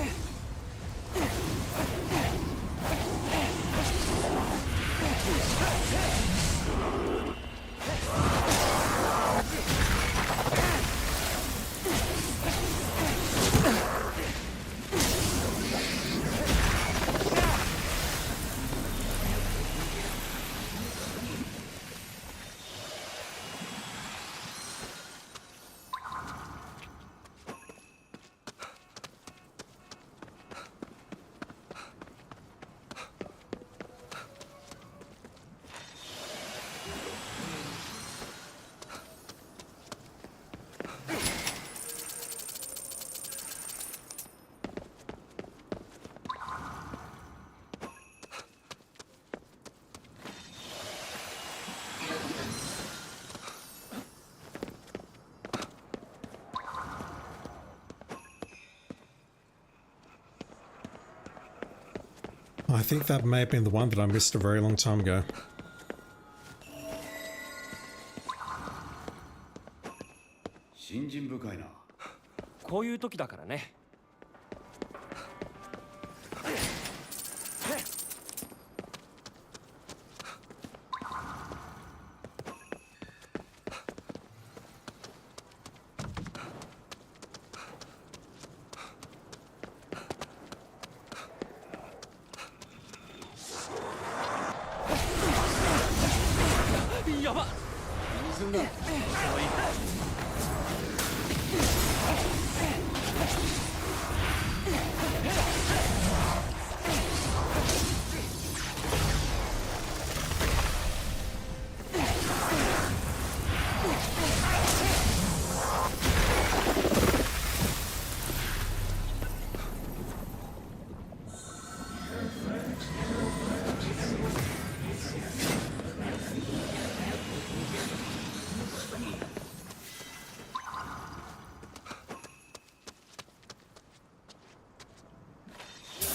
I think that may have been the one that I missed a very long time ago.
信心深いな。
こういう時だからね。やばっ。
気にすんな。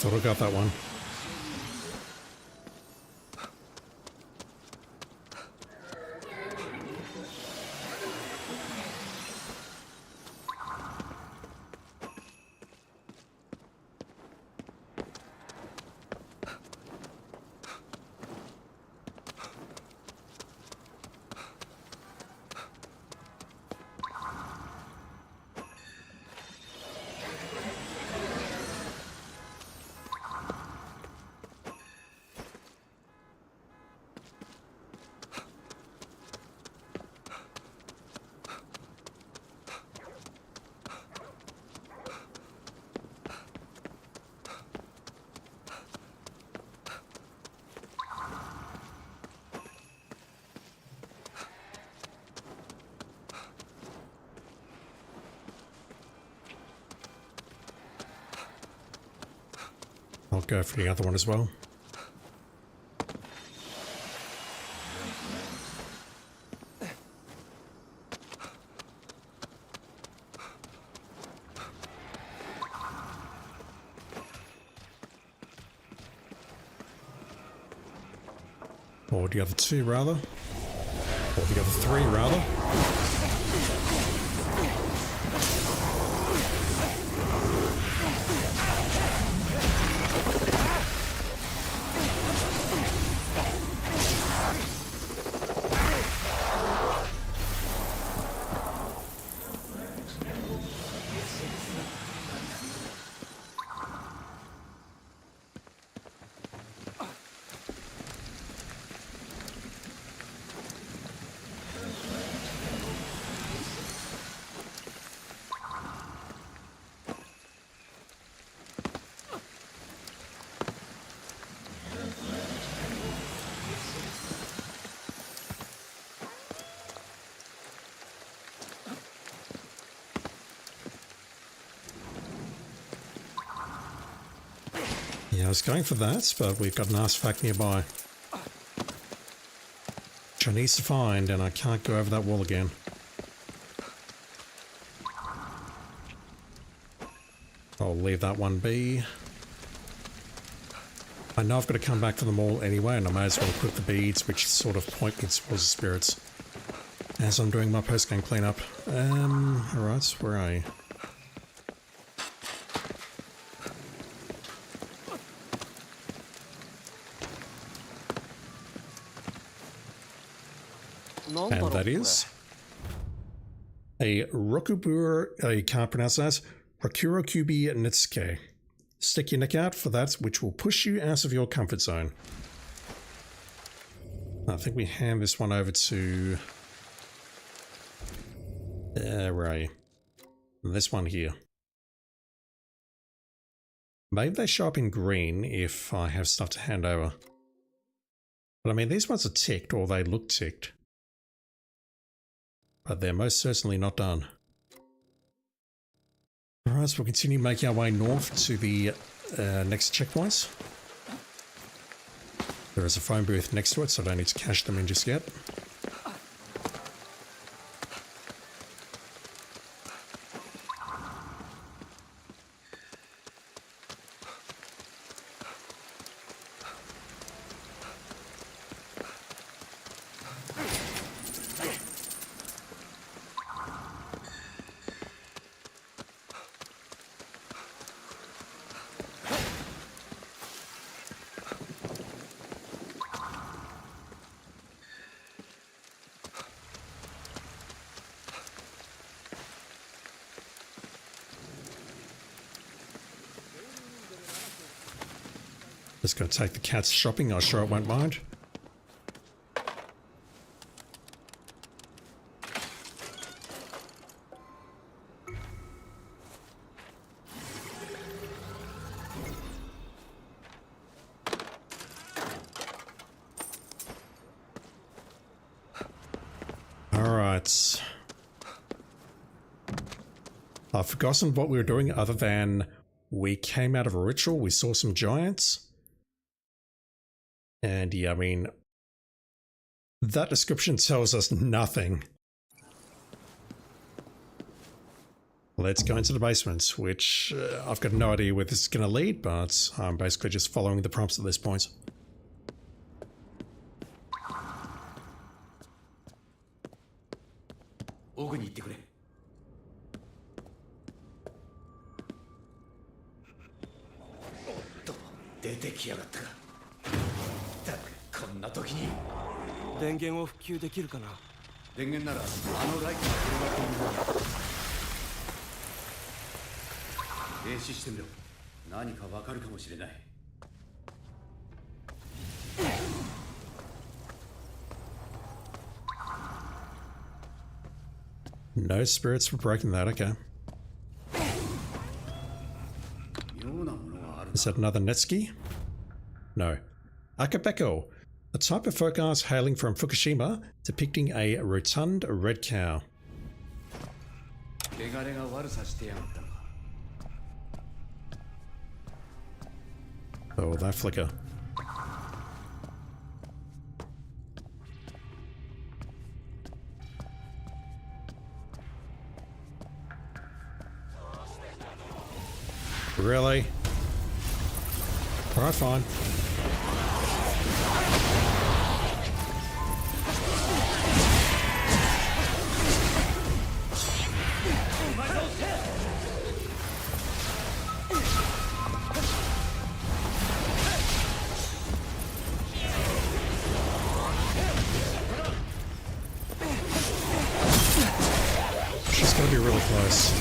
Thought I got that one. I'll go for the other one as well. Or the other two, rather. Or the other three, rather. Yeah, I was going for that, but we've got an artifact nearby. Which I need to find, and I can't go over that wall again. I'll leave that one be. I know I've got to come back for them all anyway, and I may as well equip the beads, which sort of point me towards the spirits. As I'm doing my post-game cleanup. Alright, where are you? And that is a Rokubur, I can't pronounce that, Rakurokubi Nitsuke. Stick your neck out for that, which will push you out of your comfort zone. I think we hand this one over to... where are you? This one here. Maybe they show up in green if I have stuff to hand over. But I mean, these ones are ticked, or they look ticked. But they're most certainly not done. Alright, so we'll continue making our way north to the next checkpoints. There is a phone booth next to it, so I don't need to cash them in just yet. Just going to take the cats shopping, I'm sure it won't mind. Right. I've forgotten what we were doing other than we came out of a ritual, we saw some giants. And yeah, I mean, that description tells us nothing. Let's go into the basement, which I've got no idea where this is going to lead, but I'm basically just following the prompts at this point. No spirits for breaking that, okay. Is that another Netsuki? No. Akabeko, a type of folk art hailing from Fukushima, depicting a rotund red cow. Oh, that flicker. Really? Alright, fine. She's gonna be really close.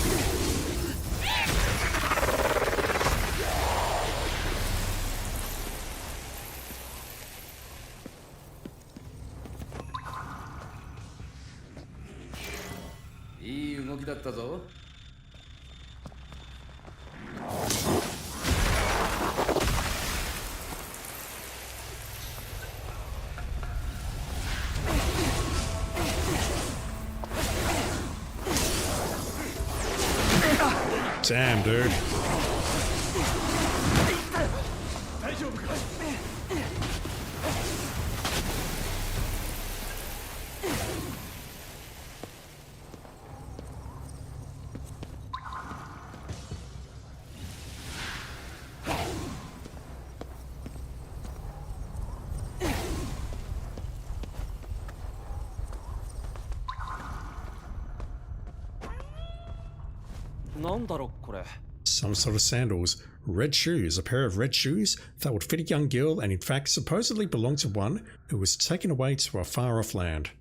Damn, dude. Some sort of sandals. Red shoes. A pair of red shoes that would fit a young girl and in fact supposedly belonged to one who was taken away to a far off land.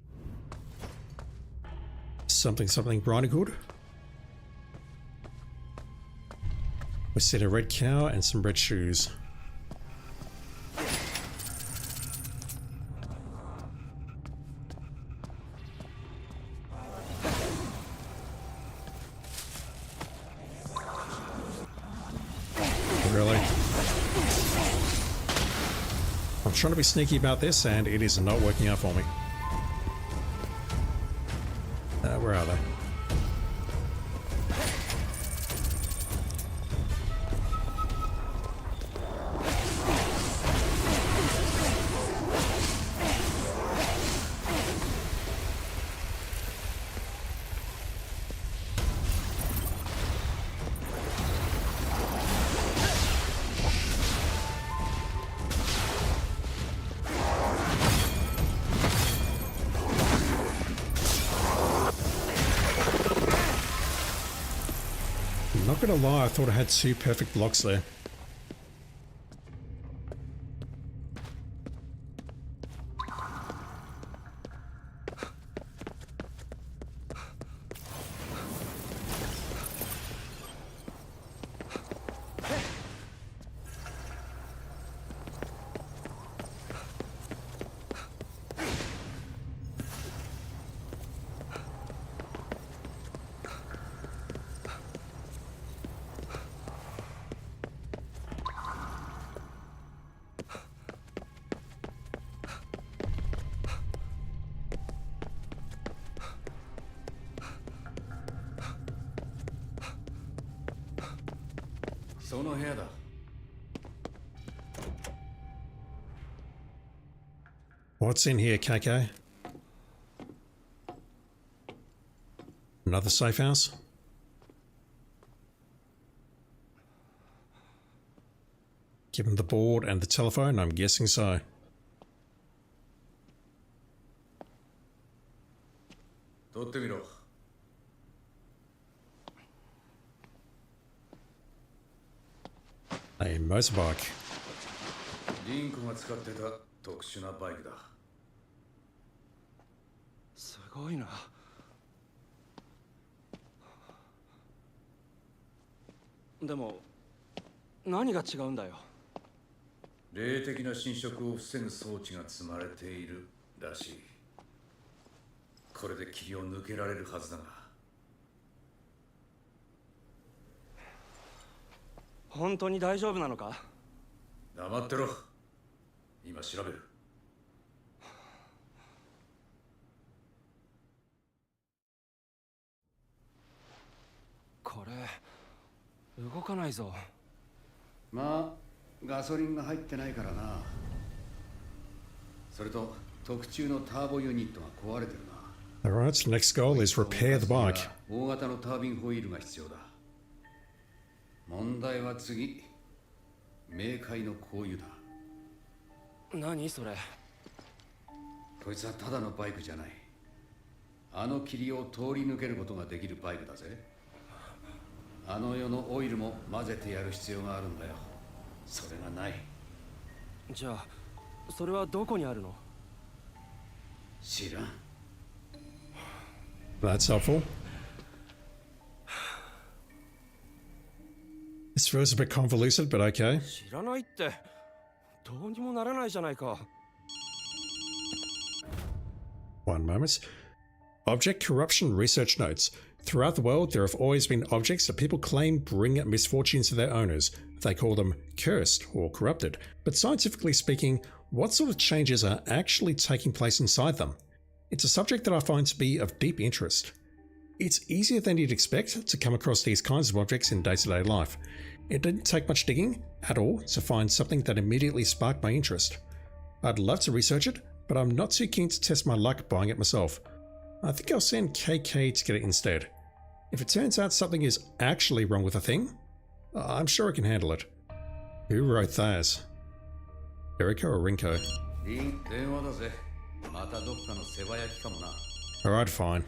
Something Riding Hood. We see a red cow and some red shoes. Really? I'm trying to be sneaky about this and it is not working out for me. Where are they? Not gonna lie, I thought I had two perfect blocks there.
その部屋だ。
What's in here, KK? Another safe house? Given the board and the telephone, I'm guessing so.
取ってみろ。
A motorbike.
リンコが使ってた特殊なバイクだ。
すごいな。でも何が違うんだよ。
霊的な侵食を防ぐ装置が積まれているらしい。これで霧を抜けられるはずだが。
本当に大丈夫なのか？
黙ってろ。今調べる。
これ動かないぞ。
まあガソリンが入ってないからな。それと特注のターボユニットが壊れてるな。
Alright, so next goal is repair the bike.
大型のタービンホイールが必要だ。問題は次、冥界の香油だ。
何それ？
こいつはただのバイクじゃない。あの霧を通り抜けることができるバイクだぜ。あの世のオイルも混ぜてやる必要があるんだよ。それがない。
じゃあそれはどこにあるの？
知らん。
That's helpful. This feels a bit convoluted, but okay.
知らないってどうにもならないじゃないか。
One moment. Object corruption research notes. Throughout the world, there have always been objects that people claim bring misfortune to their owners. They call them cursed or corrupted. But scientifically speaking, what sort of changes are actually taking place inside them? It's a subject that I find to be of deep interest. It's easier than you'd expect to come across these kinds of objects in day-to-day life. It didn't take much digging at all to find something that immediately sparked my interest. I'd love to research it, but I'm not too keen to test my luck buying it myself. I think I'll send KK to get it instead. If it turns out something is actually wrong with the thing, I'm sure I can handle it. Who wrote that? Erika or Rinko?
電話だぜ。またどっかの世話焼きかもな。
Alright, fine.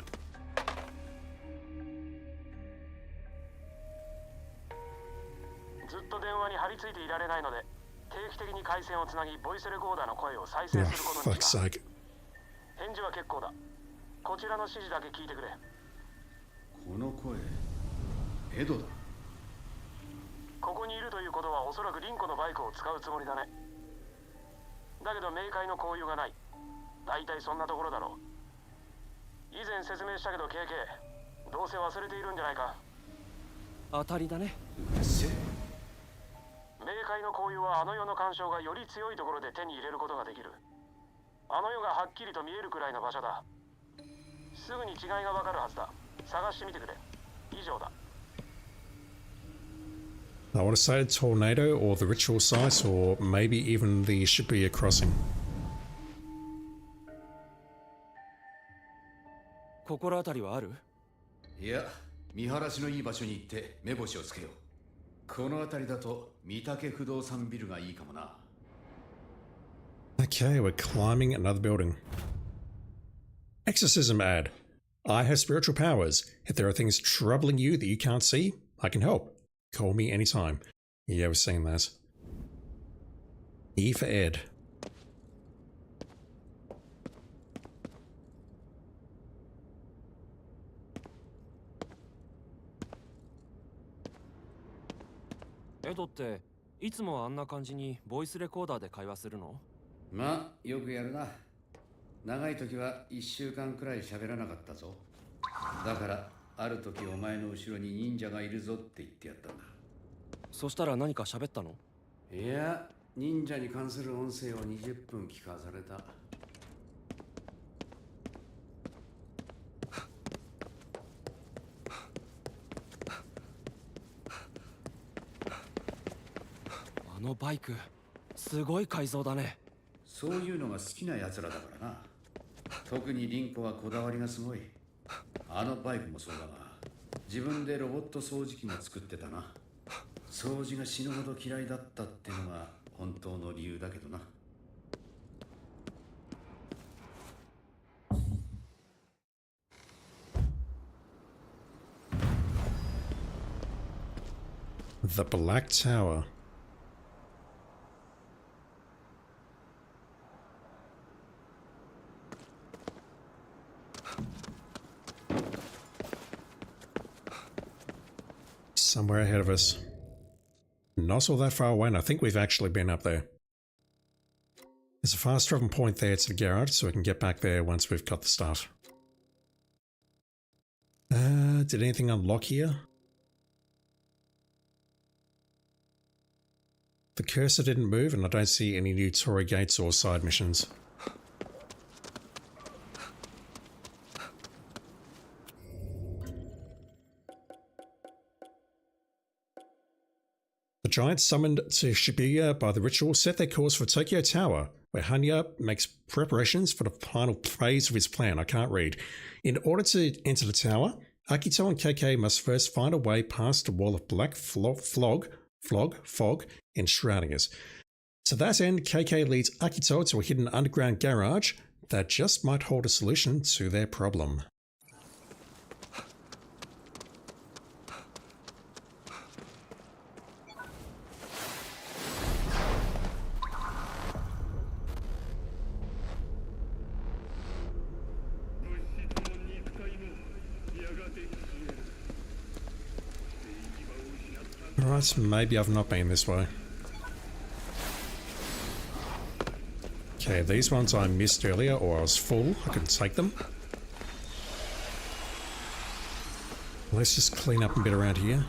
ずっと電話に張り付いていられないので、定期的に回線をつなぎ、ボイスレコーダーの声を再生
Oh,
することに
fuck's
した。
sake.
返事は結構だ。こちらの指示だけ聞いてくれ。
この声、エドだ。
ここにいるということはおそらくリンコのバイクを使うつもりだね。だけど冥界の交友がない。大体そんなところだろう。以前説明したけど KK、どうせ忘れているんじゃないか。当たりだね。
うっせえ。
冥界の交友はあの世の干渉がより強いところで手に入れることができる。あの世がはっきりと見えるくらいの場所だ。すぐに違いがわかるはずだ。探してみてくれ。以上だ。
I want to say a tornado or the ritual site or maybe even the Shibuya crossing.
心当たりはある？
いや、見晴らしのいい場所に行って目星をつけよう。この辺りだと御嶽不動産ビルがいいかもな。
Okay, we're climbing another building. Exorcism ad. I have spiritual powers. If there are things troubling you that you can't see, I can help. Call me anytime. Yeah, we're seeing that. E for Ed.
Ed っていつもあんな感じにボイスレコーダーで会話するの？
まあ、よくやるな。長い時は1週間くらい喋らなかったぞ。だから、ある時お前の後ろに忍者がいるぞって言ってやったんだ。
そしたら何か喋ったの？
いや、忍者に関する音声を20分聞かされた。
のバイクすごい改造だね。
そういうのが好きな奴らだからな。特にリンコはこだわりがすごい。あのバイクもそうだが、自分でロボット掃除機も作ってたな。掃除が死ぬほど嫌いだったってのが本当の理由だけどな。
The Black Tower. Somewhere ahead of us. Not all that far away, and I think we've actually been up there. There's a fast travel point there to the garage, so we can get back there once we've got the stuff. Did anything unlock here? The cursor didn't move, and I don't see any new Torii gates or side missions. The giants summoned to Shibuya by the ritual set their course for Tokyo Tower, where Hanya makes preparations for the final phase of his plan. I can't read. In order to enter the tower, Akito and KK must first find a way past a wall of black fog enshrouding us. To that end, KK leads Akito to a hidden underground garage that just might hold a solution to their problem. Alright, maybe I've not been this way. Okay, these ones I missed earlier, or I was full. I couldn't take them. Let's just clean up a bit around here.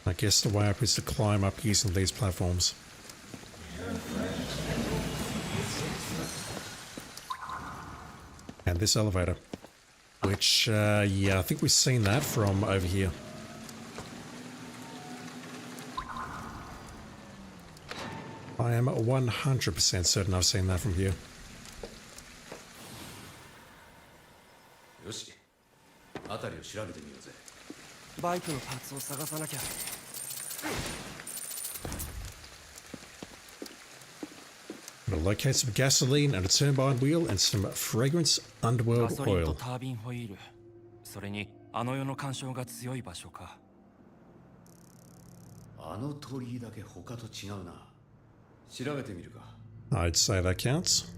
I guess the way up is to climb up using these platforms. And this elevator. Which, yeah, I think we've seen that from over here. I am 100% certain I've seen that from here.
よし、辺りを調べてみようぜ。
バイクのパーツを探さなきゃ。
We'll locate some gasoline and a turbine wheel and some fragrance
ガ
underworld
ソリンと
oil.
タービンホイール、それにあの世の干渉が強い場所か。
あの鳥居だけ他と違うな。調べてみるか。
I'd say that counts.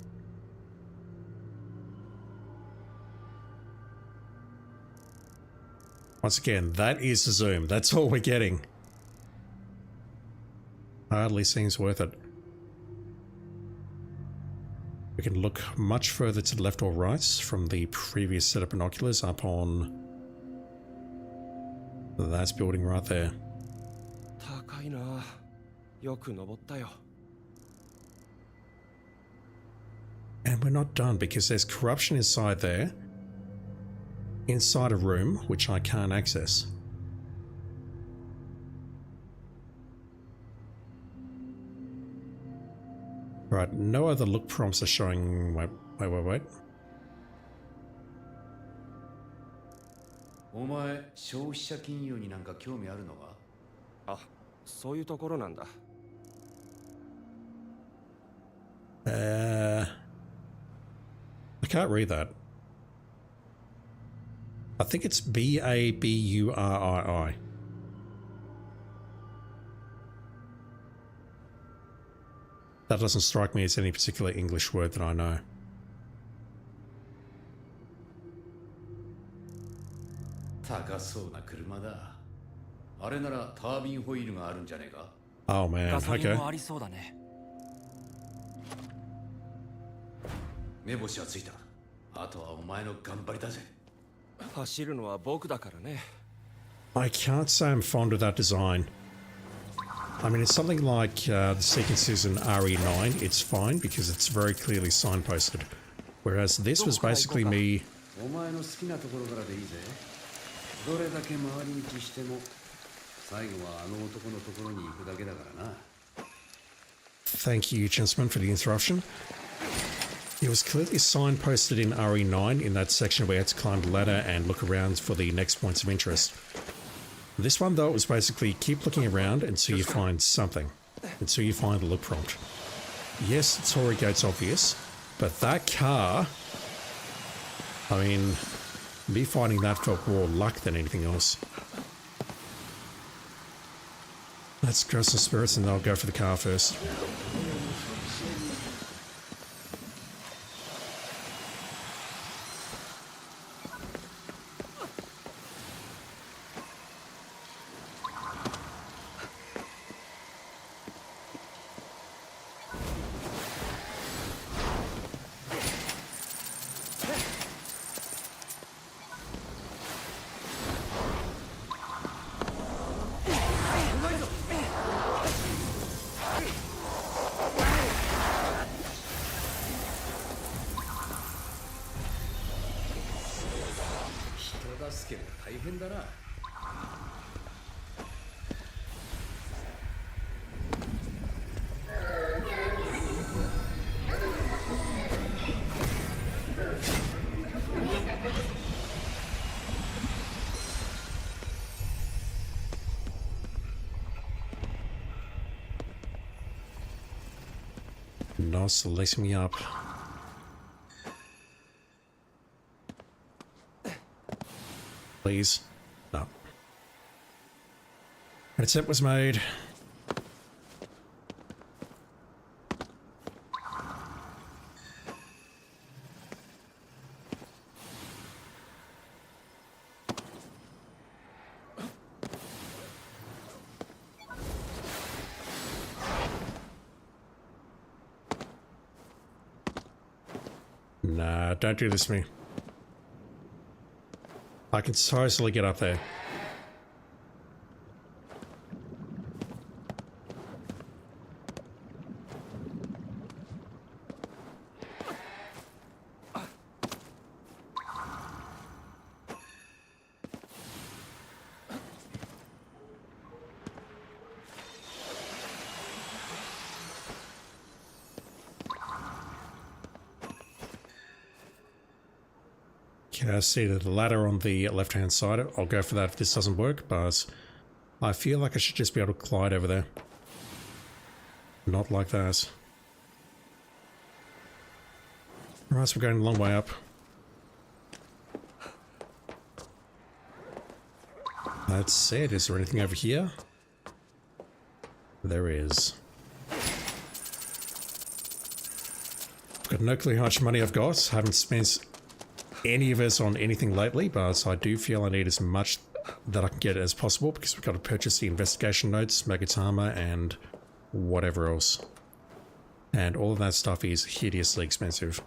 Once again, that is the zoom. That's all we're getting. Hardly seems worth it. We can look much further to the left or right from the previous set of binoculars up on that building right there.
高いな。よく登ったよ。
And we're not done because there's corruption inside there. Inside a room which I can't access. Right, no other look prompts are showing. Wait.
お前、消費者金融になんか興味あるのか？
あ、そういうところなんだ。
I can't read that. I think it's Baburi. That doesn't strike me as any particular English word that I know.
高そうな車だ。あれならタービンホイールがあるんじゃねえか。
Oh man,
ガソリン
okay.
もありそうだね。
目星はついた。あとはお前の頑張りだぜ。
走るのは僕だからね。
I can't say I'm fond of that design. I mean, it's something like the sequences in RE9, it's fine because it's very clearly signposted. Whereas this was basically me...
お前の好きなところからでいいぜ。どれだけ回り道しても最後はあの男のところに行くだけだからな。
Thank you, gentlemen, for the interruption. It was clearly signposted in RE9 in that section where you had to climb the ladder and look around for the next points of interest. This one, though, it was basically keep looking around until you find something, until you find the look prompt. Yes, the Torii Gate's obvious, but that car, I mean, me finding that felt more luck than anything else. Let's go some spirits and I'll go for the car first. Nice, lacing me up. Please. No. An attempt was made. Nah, don't do this to me. I can totally get up there. Okay, I see the ladder on the left-hand side. I'll go for that if this doesn't work, but I feel like I should just be able to glide over there. Not like that. Alright, so we're going a long way up. That's it. Is there anything over here? There is. I've got no clue how much money I've got. Haven't spent any of us on anything lately, but I do feel I need as much that I can get as possible because we've got to purchase the investigation notes, Megatama, and whatever else. And all of that stuff is hideously expensive.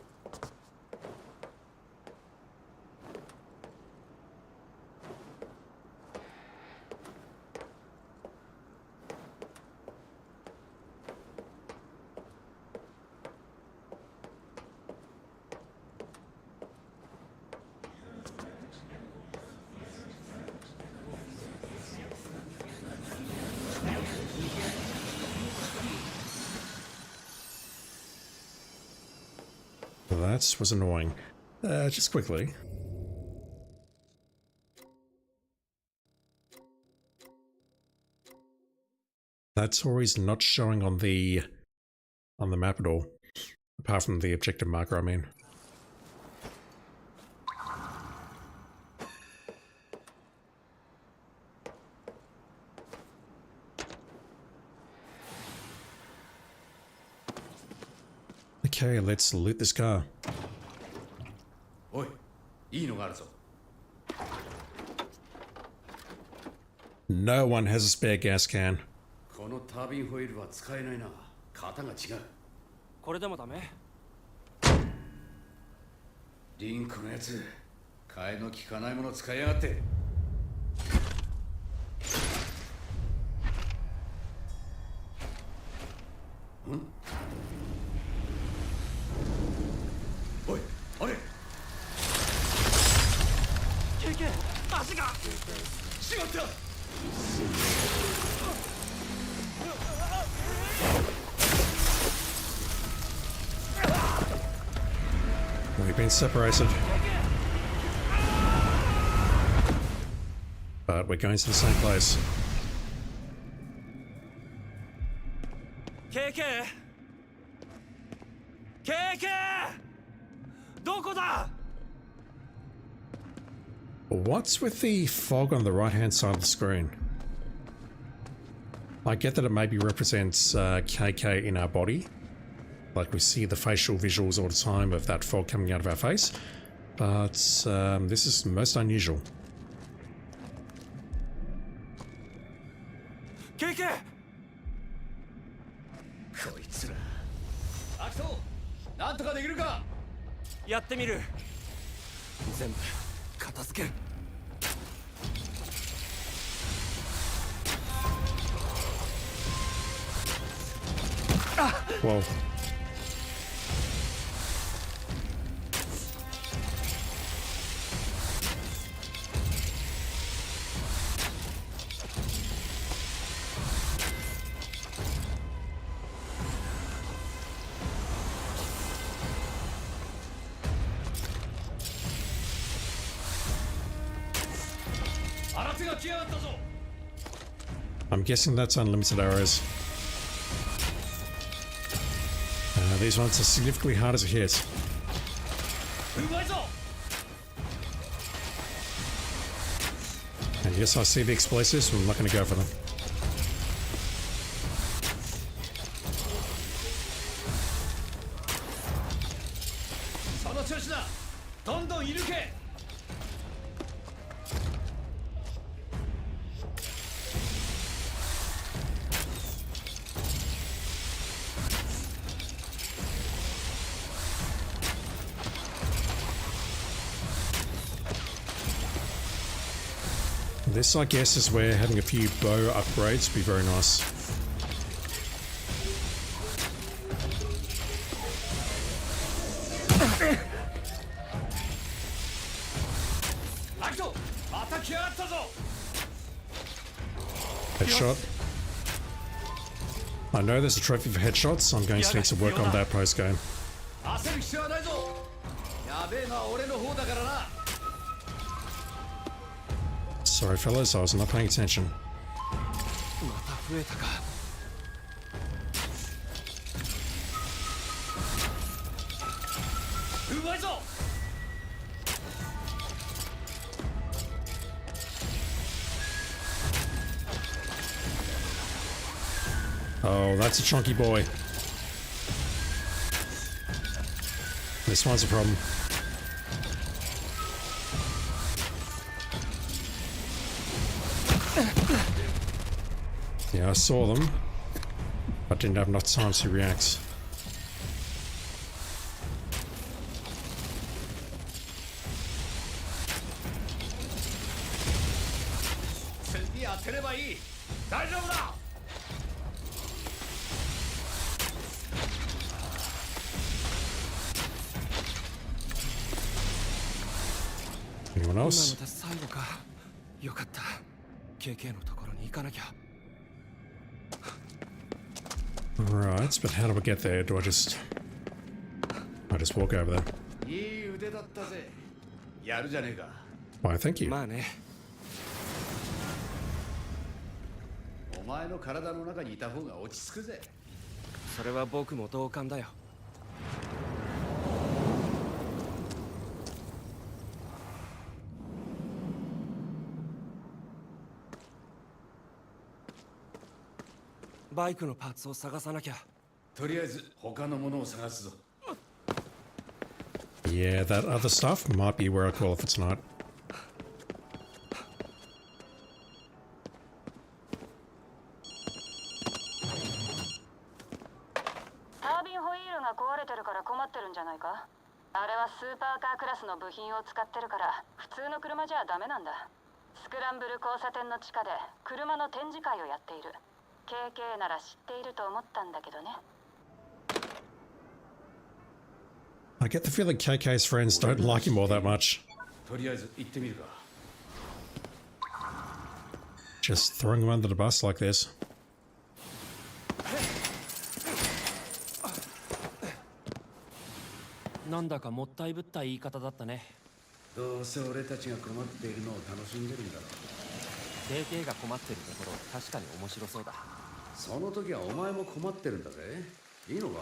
That was annoying. Just quickly. That Tori's not showing on the map at all. Apart from the objective marker, I mean. Okay, let's loot this car.
おい、いいのがあるぞ。
No one has a spare gas can.
このタービンホイールは使えないな。型が違う。
これでもダメ？
リンクのやつ、替えの利かないもの使いやがって。ん？おい、あれ。
経験、足が。
しまった。
We've been separated. But we're going to the same place.
KK! KK! どこだ?
What's with the fog on the right-hand side of the screen? I get that it maybe represents KK in our body. Like we see the facial visuals all the time of that fog coming out of our face. But this is most unusual.
KK!
こいつら。アクト、なんとかできるか。
やってみる。全部片付ける。
Whoa. I'm guessing that's unlimited arrows. These ones are significantly harder to hit. And yes, I see the explosives, but I'm not going to go for them. This, I guess, is where having a few bow upgrades would be very nice. Headshot. I know there's a trophy for headshots, so I'm going to need to work on that post-game. Sorry fellas, I was not paying attention. Oh, that's a chunky boy. This one's a problem. Yeah, I saw them, but didn't have enough time to react. Anyone else? Right, but how do I get there? Do I just walk over there? Why, thank you.
前の体の中にいた方が落ち着くぜ。
それは僕も同感だよ。バイクのパーツを探さなきゃ。
とりあえず他のものを探すぞ。
Yeah, that other stuff might be workable if it's not.
タービンホイールが壊れてるから困ってるんじゃないか。あれはスーパーカークラスの部品を使ってるから普通の車じゃダメなんだ。スクランブル交差点の地下で車の展示会をやっている。KK なら知っていると思ったんだけどね。
I get the feeling KK's friends don't like him all that much.
とりあえず行ってみるか。
Just throwing him under the bus like this.
なんだかもったいぶった言い方だったね。
どうせ俺たちが困っているのを楽しんでるんだろう。
KK が困ってるところ確かに面白そうだ。
その時はお前も困ってるんだぜ。いいのか？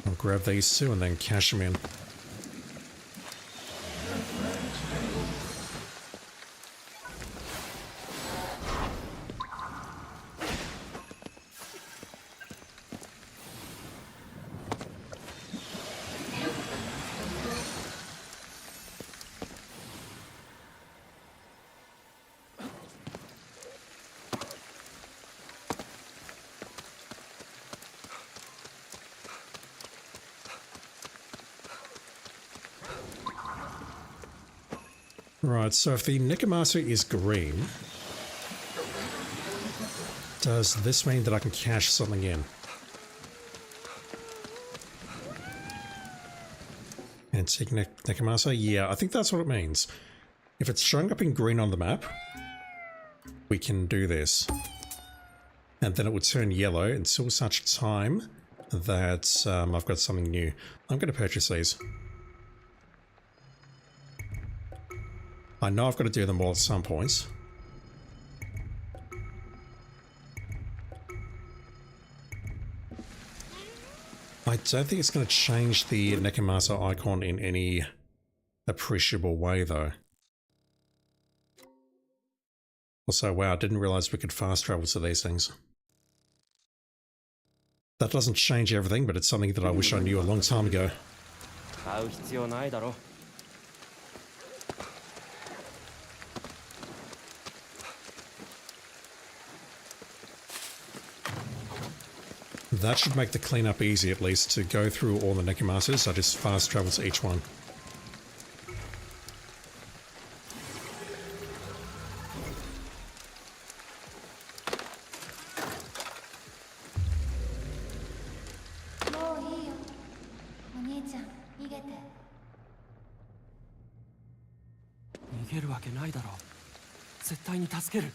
I'll grab these two and then cash them in. Right, so if the Necromancer is green, does this mean that I can cash something in? Antique Necromancer? Yeah, I think that's what it means. If it's showing up in green on the map, we can do this. And then it would turn yellow until such time that I've got something new. I'm going to purchase these. I know I've got to do them all at some points. I don't think it's going to change the Necromancer icon in any appreciable way though. Also, wow, I didn't realize we could fast travel to these things. That doesn't change everything, but it's something that I wish I knew a long time ago.
買う必要ないだろ。
That should make the cleanup easy at least, to go through all the Necromancers. I just fast travel to each one.
Oh,
逃げるわけないだろう。絶対に助ける。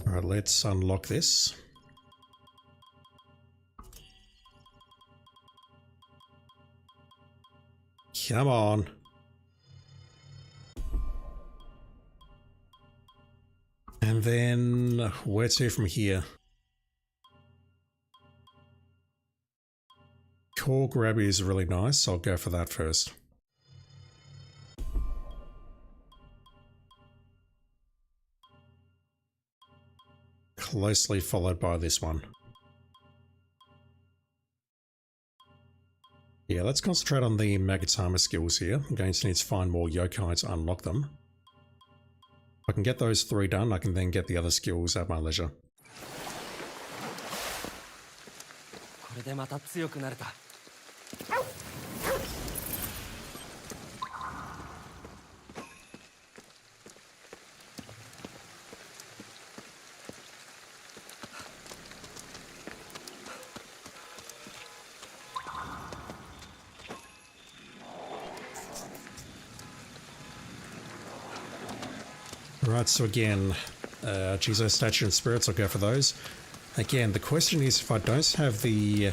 Alright, let's unlock this. Come on. And then where to from here? Core grab is really nice. I'll go for that first. Closely followed by this one. Yeah, let's concentrate on the Magatama skills here. I'm going to need to find more yokai to unlock them. If I can get those 3 done, I can then get the other skills at my leisure.
これでまた強くなれた。
お
Right, so again, Jesus, Statue and Spirits, I'll go for those. Again, the question is, if I don't have the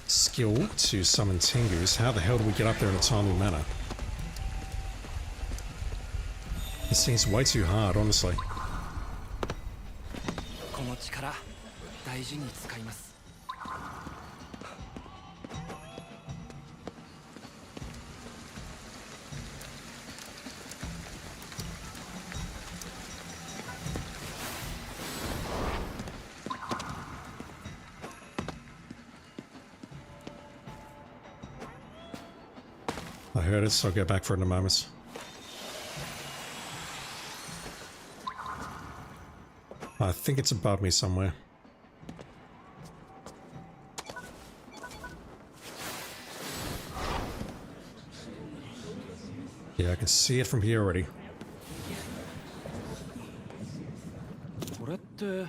skill to summon Tengus, how the hell do we get up there in a timely manner? It seems way too hard, honestly.
この力大事に使います
I heard it, so I'll go back for it in a moment. I think it's above me somewhere. Yeah, I can see it from here already.
これって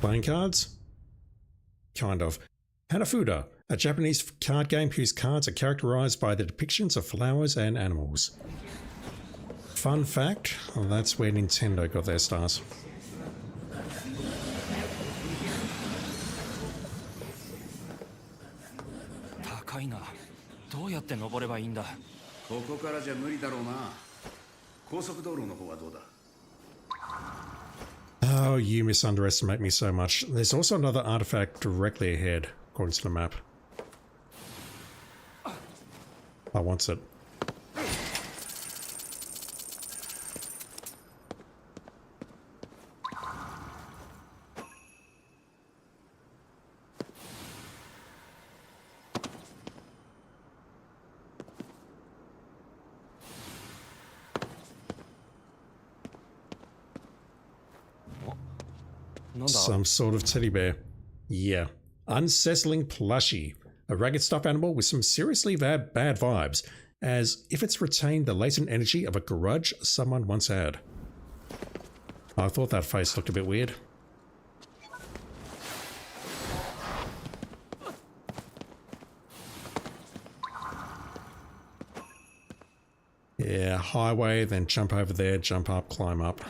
Playing cards? Kind of. Hanafuda, a Japanese card game whose cards are characterized by the depictions of flowers and animals. Fun fact, that's where Nintendo got their stars.
高いなどうやって登ればいいんだ
ここからじゃ無理だろうな。高速道路の方はどうだ？
Oh, you misunderestimate me so much. There's also another artifact directly ahead, according to the map. I want it. Some sort of teddy bear. Yeah. Unsettling plushie. A ragged stuffed animal with some seriously bad vibes, as if it's retained the latent energy of a grudge someone once had. I thought that face looked a bit weird. Yeah, highway, then jump over there, jump up, climb up.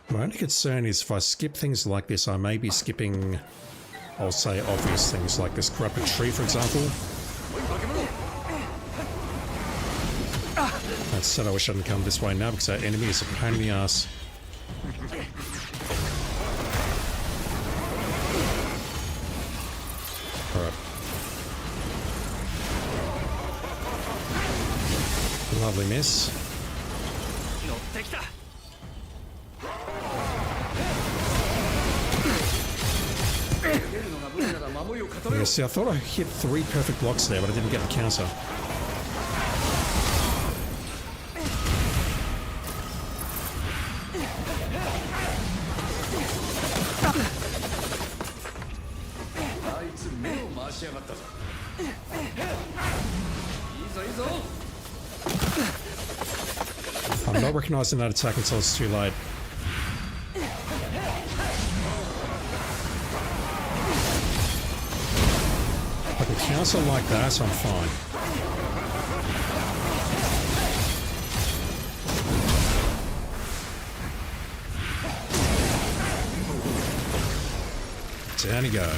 My only concern is if I skip things like this, I may be skipping, I'll say, obvious things like this corrupted tree, for example. That said, I wish I hadn't come this way now because our enemy is a pain in the ass. Alright. Lovely miss. Yeah, see, I thought I hit 3 perfect blocks there, but I didn't get the counter. I'm not recognising that attack until it's too late. If I can counter like that, I'm fine. Down you go.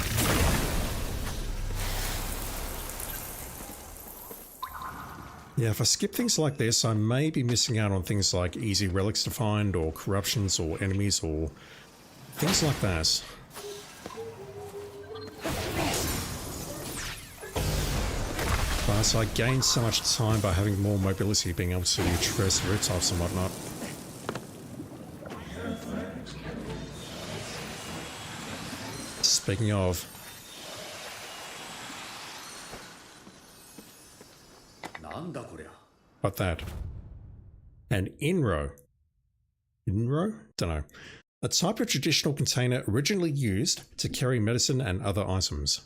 Yeah, if I skip things like this, I may be missing out on things like easy relics to find, or corruptions, or enemies, or things like that. But I gain so much time by having more mobility, being able to traverse rooftops and whatnot. Speaking of... What that? An inro. Inro? Dunno. A type of traditional container originally used to carry medicine and other items.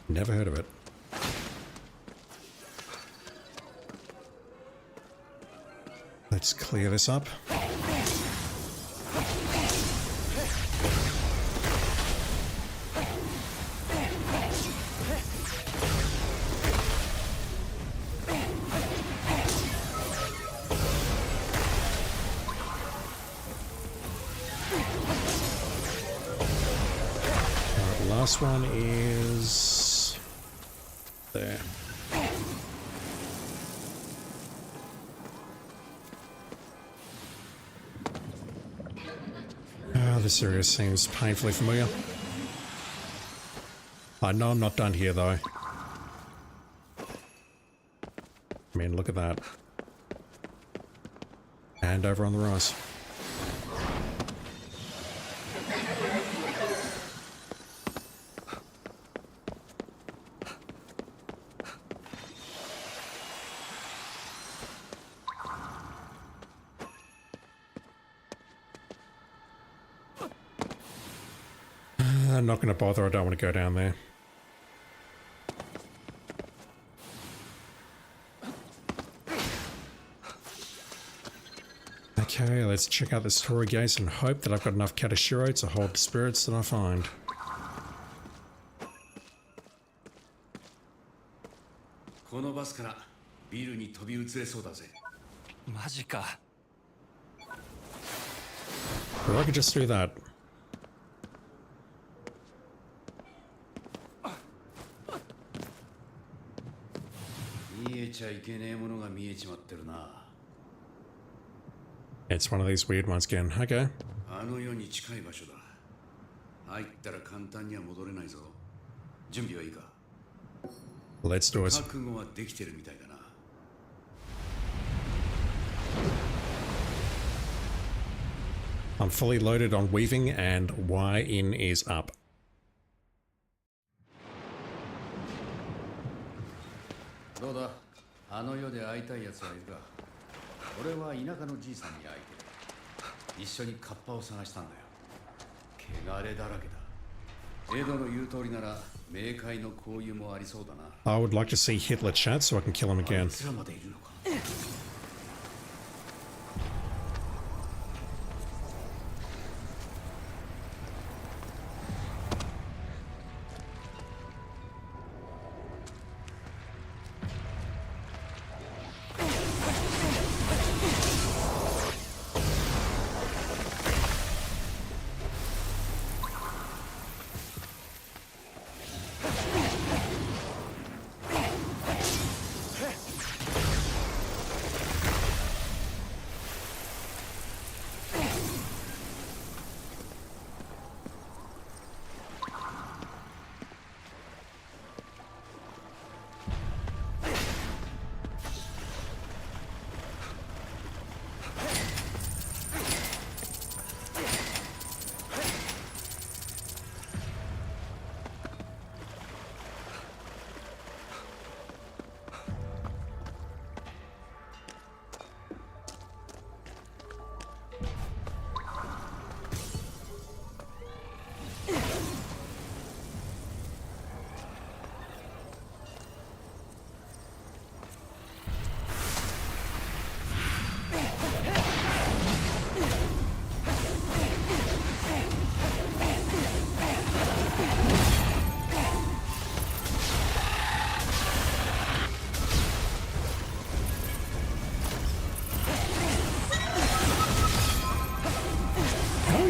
Never heard of it. Let's clear this up. last one is there. Oh, this area seems painfully familiar. I know I'm not done here though. I mean, look at that. And over on the rise. I'm not going to bother. I don't want to go down there. Okay, let's check out the story gates and hope that I've got enough Katashiro to hold the spirits that I find.
このバスからビルに飛び移れそうだぜ。
マジか。
Or I could just do that.
見えちゃいけねえものが見えちまってるな。
It's one of these weird ones again. Okay.
あの世に近い場所だ。入ったら簡単には戻れないぞ。準備はいいか？
Let's do it.
覚悟はできてるみたいだな。
I'm fully loaded on weaving and Y in is up.
どうだ？あの世で会いたい奴はいるか？俺は田舎のじいさんに会いてる。一緒にカッパを探したんだよ。汚れだらけだ。エドの言う通りなら冥界の交友もありそうだな。
I would like to see Hitler chat so I can kill him
あ
again.
いつらまでいるのか。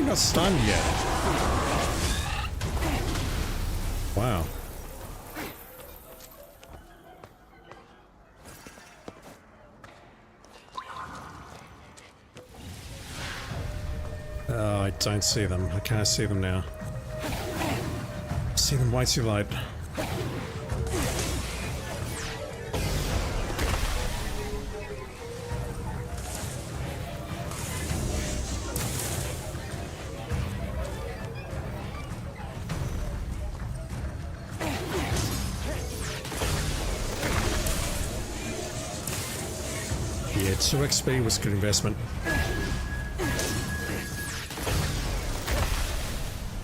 Not stunned yet. Wow. Oh, I don't see them. I can't see them now. I see them way too late. Yeah, 2 XP was a good investment.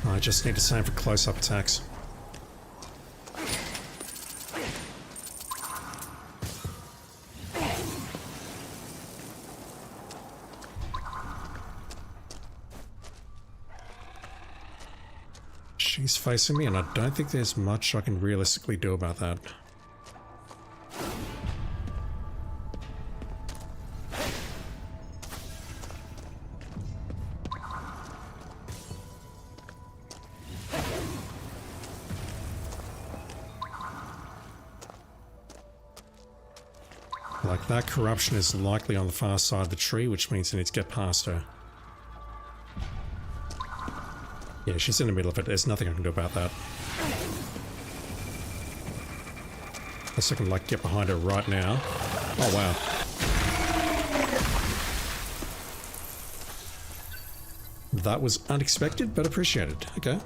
I just need to save for close-up attacks. She's facing me, and I don't think there's much I can realistically do about that. Like, that corruption is likely on the far side of the tree, which means I need to get past her. Yeah, she's in the middle of it. There's nothing I can do about that. Unless I can, like, get behind her right now. Oh, wow. That was unexpected, but appreciated. Okay.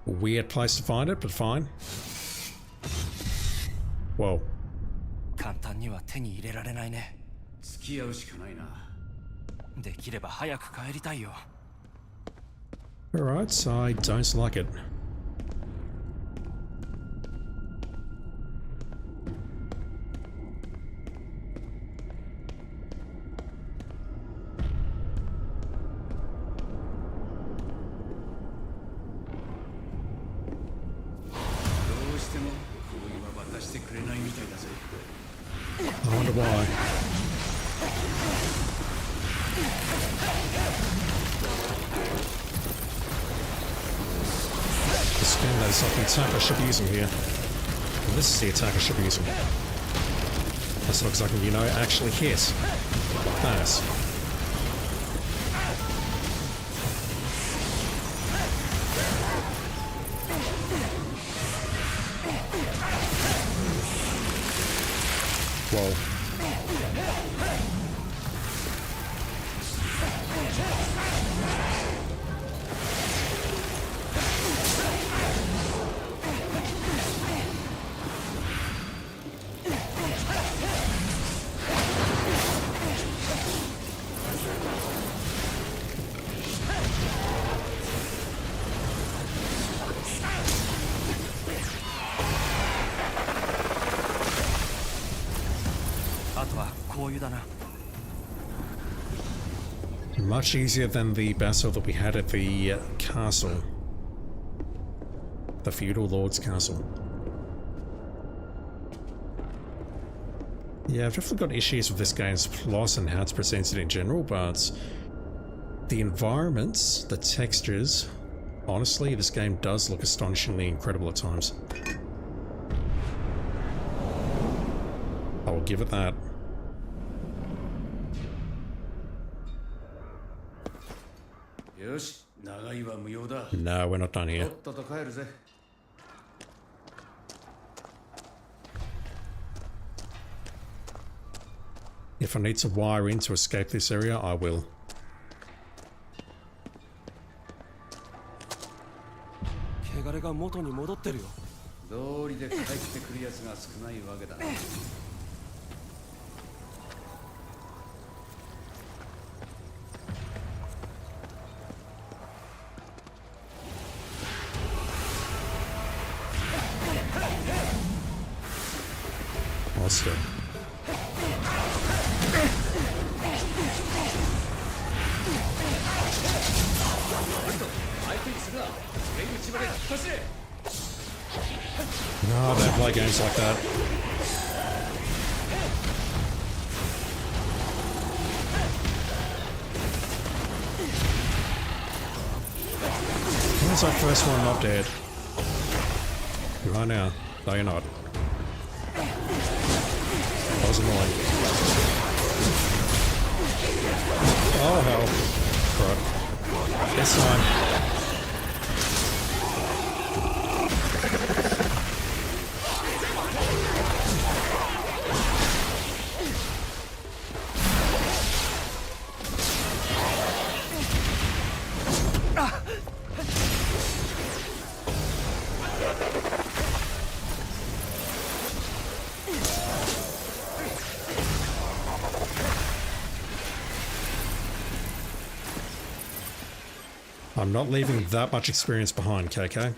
Weird place to find it, but fine. Whoa.
簡単には手に入れられないね。
付き合うしかないな。
できれば早く帰りたいよ。
Alright, so I don't like it. I wonder why. This game, there's like an attack I should be using here. And this is the attack I should be using. This looks like, you know, actually hit. Nice. Whoa. Much easier than the battle that we had at the castle. The feudal lord's castle. Yeah, I've definitely got issues with this game's plot and how it's presented in general, but the environments, the textures, honestly, this game does look astonishingly incredible at times. I will give it that. No, we're not done here. If I need to wire in to escape this area, I will. Still. No, I don't play games like that. When's our first one not dead? You are now. No, you're not. That was annoying. Oh hell. Right. This time. I'm not leaving that much experience behind, KK.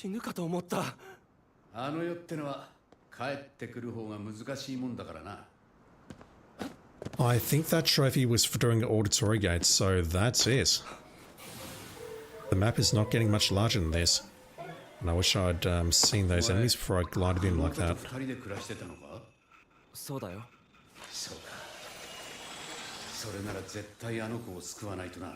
死ぬかと思った。
あの世ってのは帰ってくる方が難しいもんだからな。
I think that trophy was for doing auditory gates, so that's it. The map is not getting much larger than this. And I wish I'd seen those enemies before I glided in like that.
二人で暮らしてたのか？
そうだよ。
そうか。それなら絶対あの子を救わないとな。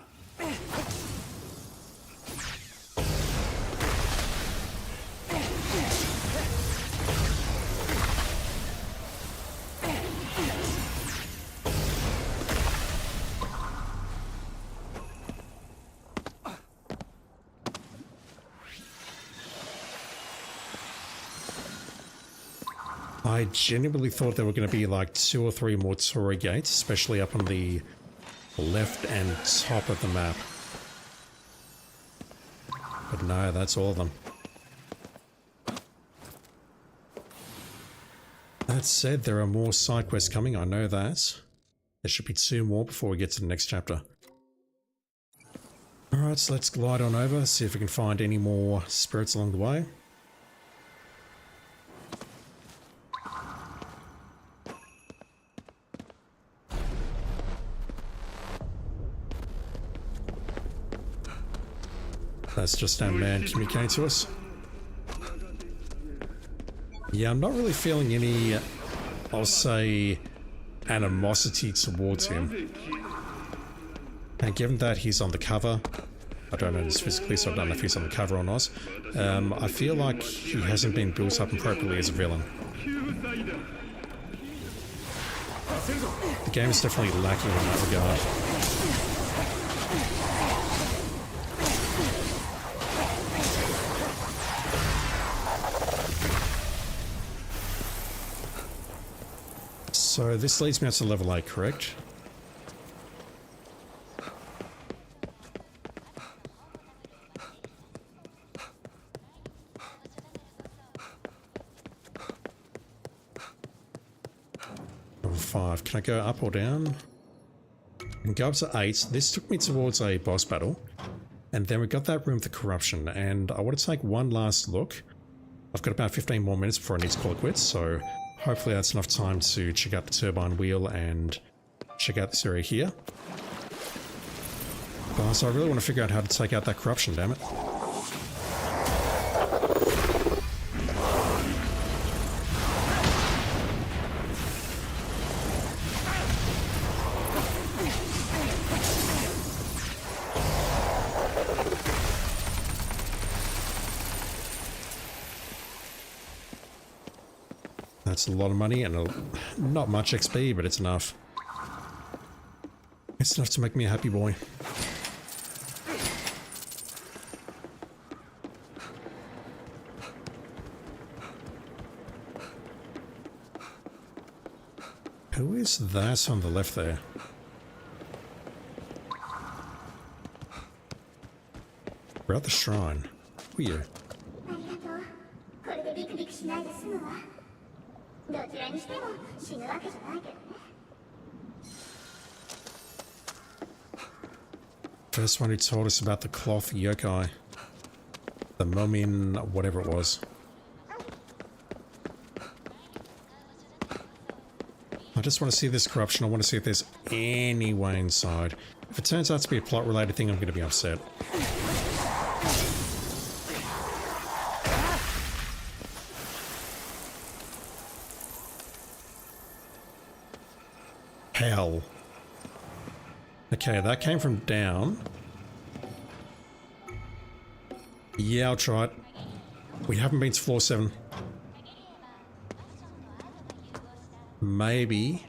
I genuinely thought there were going to be like 2 or 3 more Torii gates, especially up on the left and top of the map. But no, that's all of them. That said, there are more side quests coming, I know that. There should be 2 more before we get to the next chapter. Alright, so let's glide on over, see if we can find any more spirits along the way. That's just our man communicating to us. Yeah, I'm not really feeling any, I'll say, animosity towards him. And given that he's on the cover, I don't know this physically, so I don't know if he's on the cover or not. I feel like he hasn't been built up appropriately as a villain. The game is definitely lacking in that regard. So this leads me out to level 8, correct? Level 5. Can I go up or down? I can go up to 8. This took me towards a boss battle. And then we got that room for corruption. And I want to take one last look. I've got about 15 more minutes before I need to call it quits, so hopefully that's enough time to check out the turbine wheel and check out this area here. So I really want to figure out how to take out that corruption, damn it. That's a lot of money and not much XP, but it's enough. It's enough to make me a happy boy. Who is that on the left there? We're at the shrine. Who are you?
これでビクビクしないで済むわ。どちらにしても死ぬわけじゃないけどね。
First one who told us about the cloth yokai. The Momin, whatever it was. I just want to see this corruption. I want to see if there's any way inside. If it turns out to be a plot related thing, I'm going to be upset. Hell. Okay, that came from down. Yeah, I'll try it. We haven't been to floor 7. Maybe.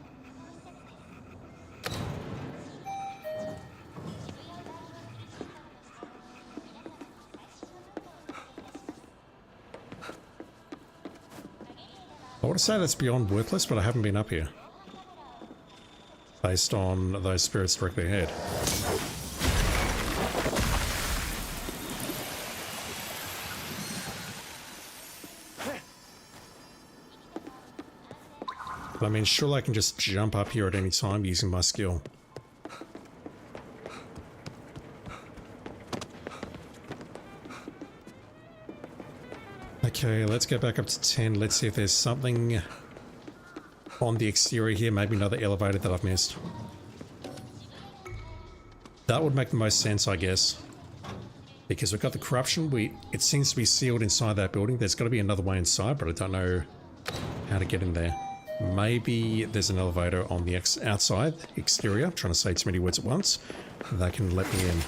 I want to say that's beyond worthless, but I haven't been up here. Based on those spirits directly ahead. But I mean, surely I can just jump up here at any time using my skill. Okay, let's go back up to 10. Let's see if there's something on the exterior here. Maybe another elevator that I've missed. That would make the most sense, I guess. Because we've got the corruption. It seems to be sealed inside that building. There's got to be another way inside, but I don't know how to get in there. Maybe there's an elevator on the outside, exterior. I'm trying to say too many words at once. That can let me in.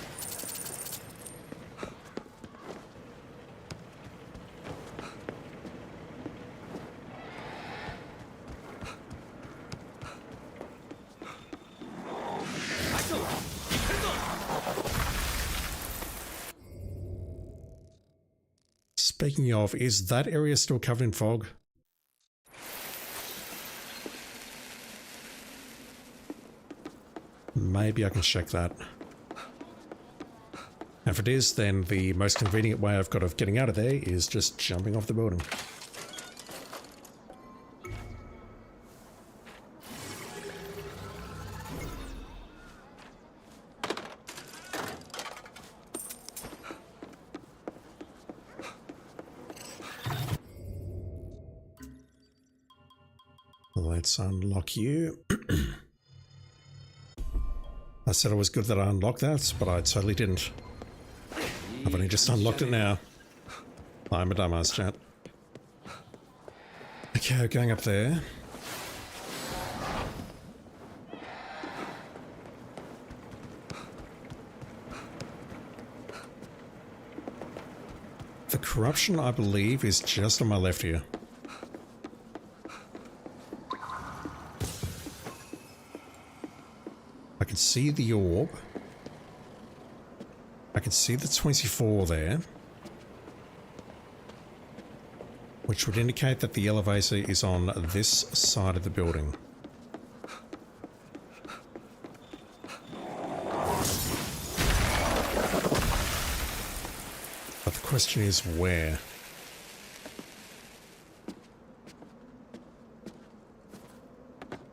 Speaking of, is that area still covered in fog? Maybe I can check that. And if it is, then the most convenient way I've got of getting out of there is just jumping off the building. Let's unlock you. I said it was good that I unlocked that, but I totally didn't. I've only just unlocked it now. I'm a dumbass, chat. Okay, going up there. The corruption, I believe, is just on my left here. I can see the orb. I can see the 24 there, which would indicate that the elevator is on this side of the building. But the question is where?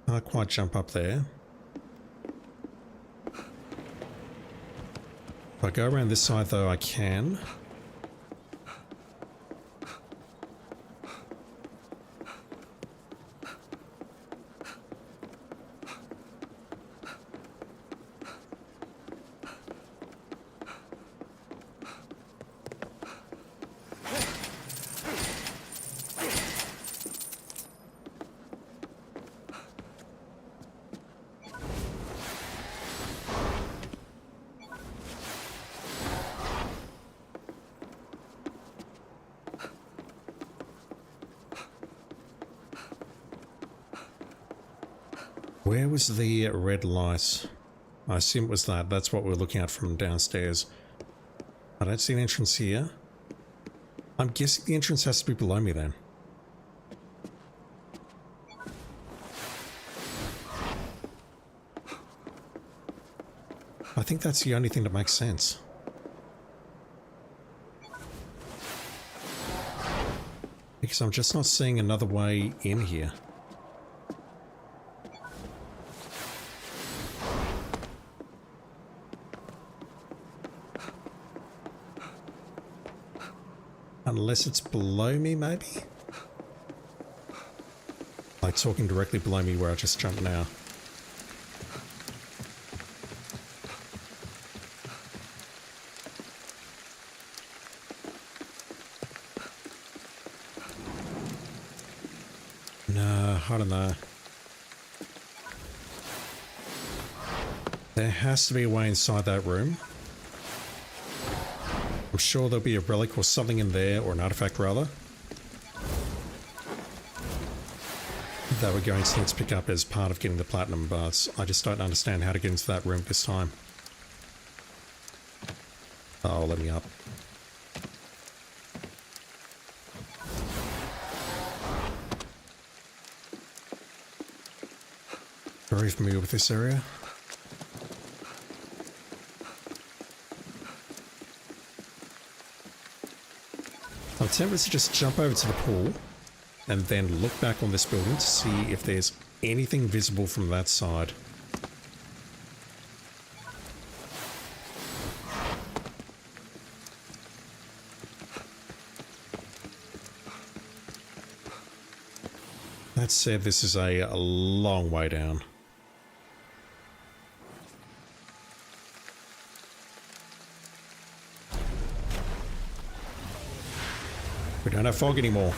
Can't quite jump up there. If I go around this side though, I can. Where was the red light? I assume it was that. That's what we're looking at from downstairs. I don't see an entrance here. I'm guessing the entrance has to be below me then. I think that's the only thing that makes sense. Because I'm just not seeing another way in here. Unless it's below me, maybe? Like talking directly below me where I just jumped now. No, I don't know. There has to be a way inside that room. I'm sure there'll be a relic or something in there, or an artifact rather, that we're going to need to pick up as part of getting the platinum, but I just don't understand how to get into that room this time. Oh, let me up. Very familiar with this area. I'm tempted to just jump over to the pool and then look back on this building to see if there's anything visible from that side. That said, this is a long way down. We don't have fog anymore.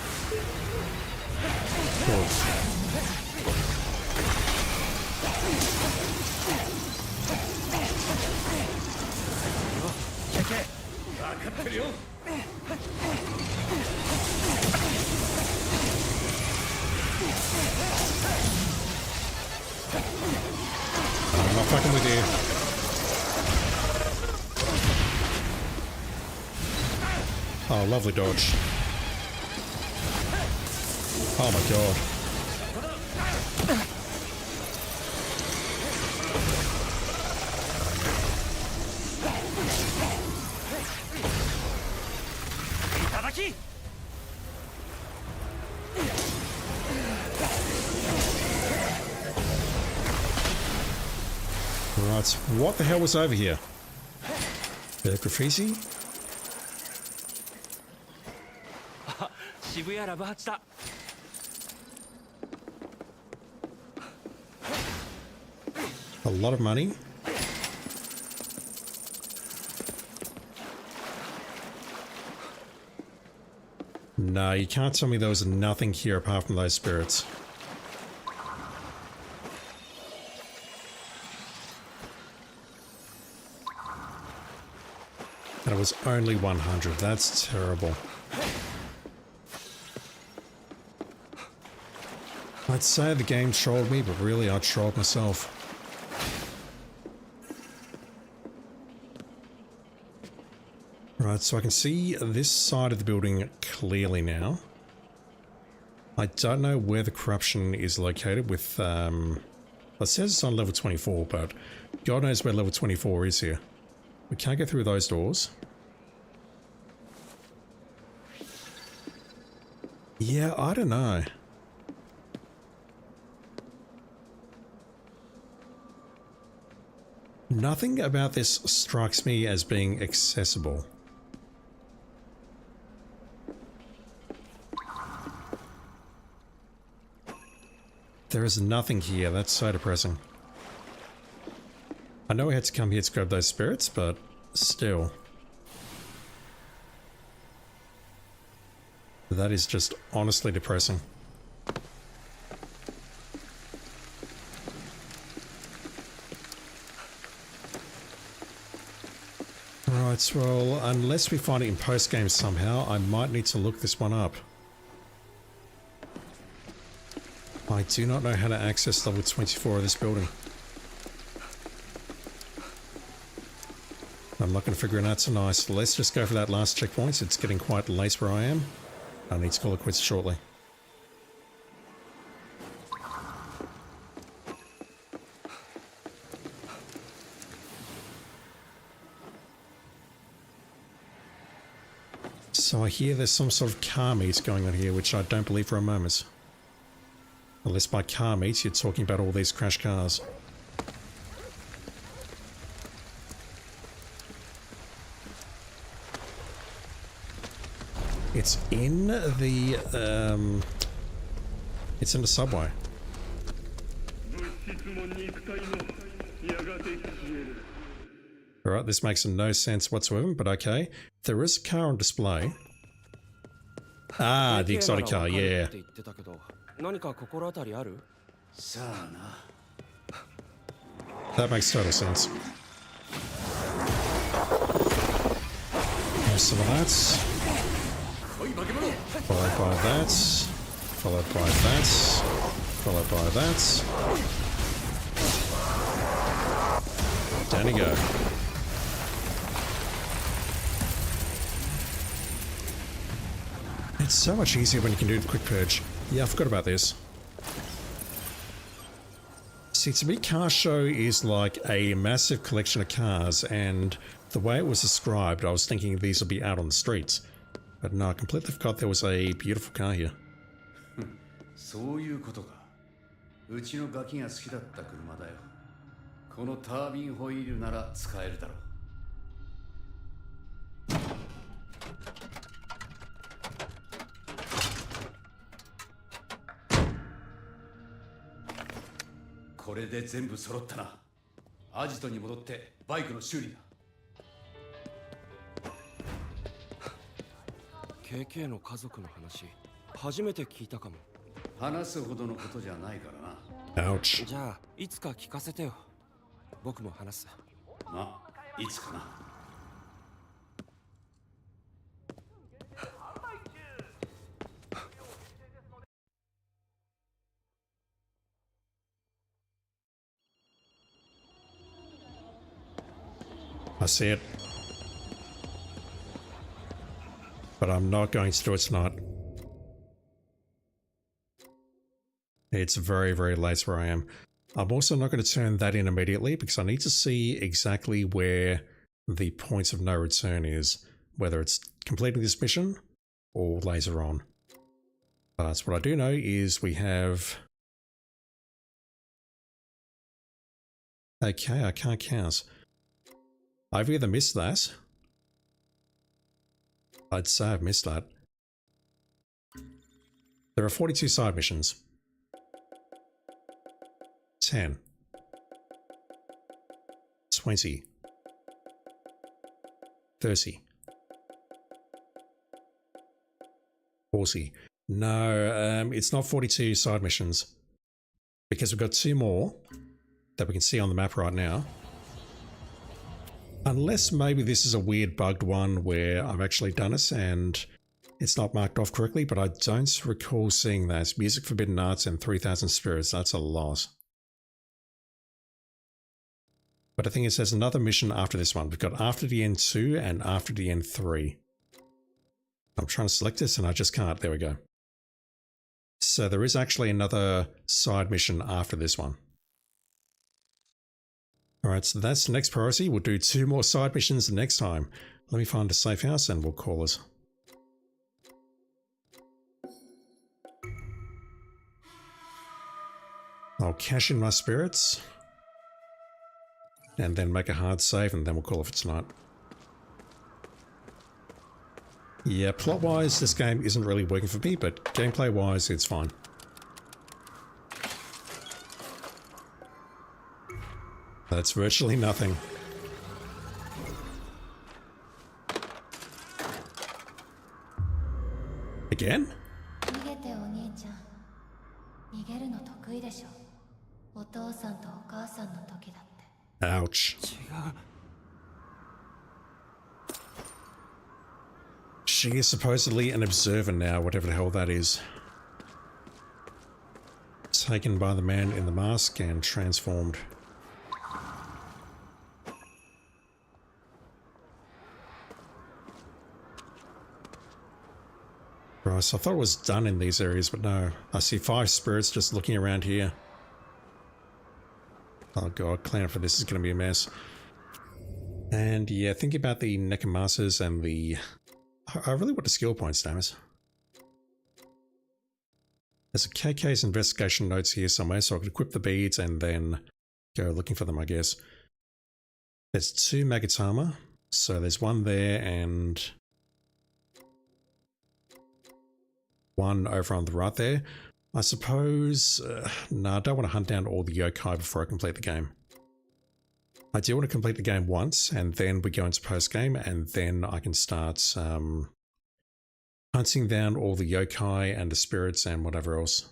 Cool. I'm not fucking with you. Oh, lovely dodge. Oh my god. Right, what the hell was over here? Bit of graffiti?
渋谷ラブハチだ。
A lot of money. No, you can't tell me there was nothing here apart from those spirits. And it was only 100. That's terrible. I'd say the game trolled me, but really I trolled myself. Right, so I can see this side of the building clearly now. I don't know where the corruption is located with, it says it's on level 24, but God knows where level 24 is here. We can't get through those doors. Yeah, I don't know. Nothing about this strikes me as being accessible. There is nothing here. That's so depressing. I know we had to come here to grab those spirits, but still. That is just honestly depressing. Right, well, unless we find it in post-game somehow, I might need to look this one up. I do not know how to access level 24 of this building. I'm not going to figure it out tonight, so let's just go for that last checkpoint. It's getting quite late where I am. I need to call it quits shortly. So I hear there's some sort of car meet going on here, which I don't believe for a moment. Unless by car meet, you're talking about all these crash cars. It's in the, it's in the subway. Alright, this makes no sense whatsoever, but okay. There is a car on display. Ah, the exotic car, yeah. That makes total sense. There's some of that. Followed by that. Followed by that. Followed by that. Down you go. It's so much easier when you can do the quick purge. Yeah, I forgot about this. See, to me, Car Show is like a massive collection of cars, and the way it was described, I was thinking these would be out on the streets. But no, I completely forgot there was a beautiful car here.
そういうことか。うちのガキが好きだった車だよ。このタービンホイールなら使えるだろう。これで全部揃ったな。アジトに戻ってバイクの修理だ。
KK の家族の話初めて聞いたかも。
話すほどのことじゃないからな。
Ouch.
じゃあいつか聞かせてよ。僕も話す。
まあいつかな。
I see it. But I'm not going to do it tonight. It's very, very late where I am. I'm also not going to turn that in immediately because I need to see exactly where the point of no return is, whether it's completing this mission or later on. But what I do know is we have... Okay, I can't count. I've either missed that. I'd say I've missed that. There are 42 side missions. 10. 20. 30. 40. No, it's not 42 side missions. Because we've got 2 more that we can see on the map right now. Unless maybe this is a weird bugged one where I've actually done it and it's not marked off correctly, but I don't recall seeing that. Music, Forbidden Arts, and 3000 Spirits. That's a lot. But I think it says another mission after this one. We've got After the End 2 and After the End 3. I'm trying to select this and I just can't. There we go. So there is actually another side mission after this one. Alright, so that's the next priority. We'll do 2 more side missions the next time. Let me find a safe house and we'll call it. I'll cash in my spirits. And then make a hard save and then we'll call it for tonight. Yeah, plot-wise, this game isn't really working for me, but gameplay-wise, it's fine. That's virtually nothing. Again? Ouch. She is supposedly an observer now, whatever the hell that is. Taken by the man in the mask and transformed. Right, so I thought it was done in these areas, but no. I see 5 spirits just looking around here. Oh god, cleaning up for this is going to be a mess. And yeah, thinking about the Necromancers and the... I really want the skill points, damn it. There's a KK's investigation notes here somewhere, so I could equip the beads and then go looking for them, I guess. There's 2 Magatama, so there's 1 there and 1 over on the right there. I suppose... no, I don't want to hunt down all the yokai before I complete the game. I do want to complete the game once, and then we go into post-game, and then I can start hunting down all the yokai and the spirits and whatever else.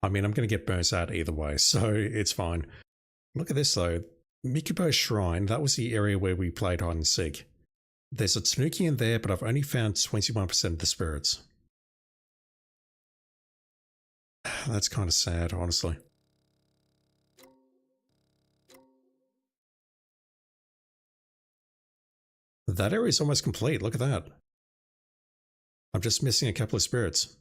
I mean, I'm going to get burnt out either way, so it's fine. Look at this though. Mikubo Shrine, that was the area where we played hide and seek. There's a Tanuki in there, but I've only found 21% of the spirits. That's kind of sad, honestly. That area is almost complete, look at that. I'm just missing a couple of spirits.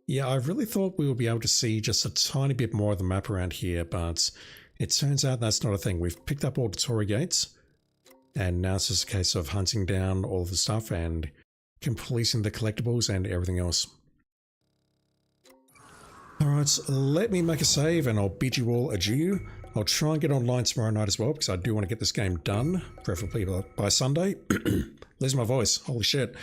Yeah, I really thought we would be able to see just a tiny bit more of the map around here, but it turns out that's not a thing. We've picked up all the Torii gates, and now it's just a case of hunting down all the stuff and completing the collectibles and everything else. Alright, let me make a save and I'll bid you all adieu. I'll try and get online tomorrow night as well because I do want to get this game done, preferably by Sunday. Lose my voice, holy shit.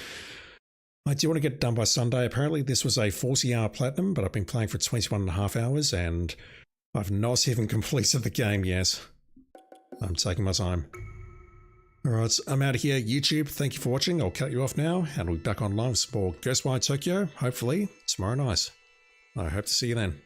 I do want to get it done by Sunday. Apparently this was a 40-hour platinum, but I've been playing for 21.5 hours and I've not even completed the game yet. I'm taking my time. Alright, I'm out of here. YouTube, thank you for watching. I'll cut you off now and we'll be back online with some more Ghostwire Tokyo, hopefully tomorrow night. I hope to see you then.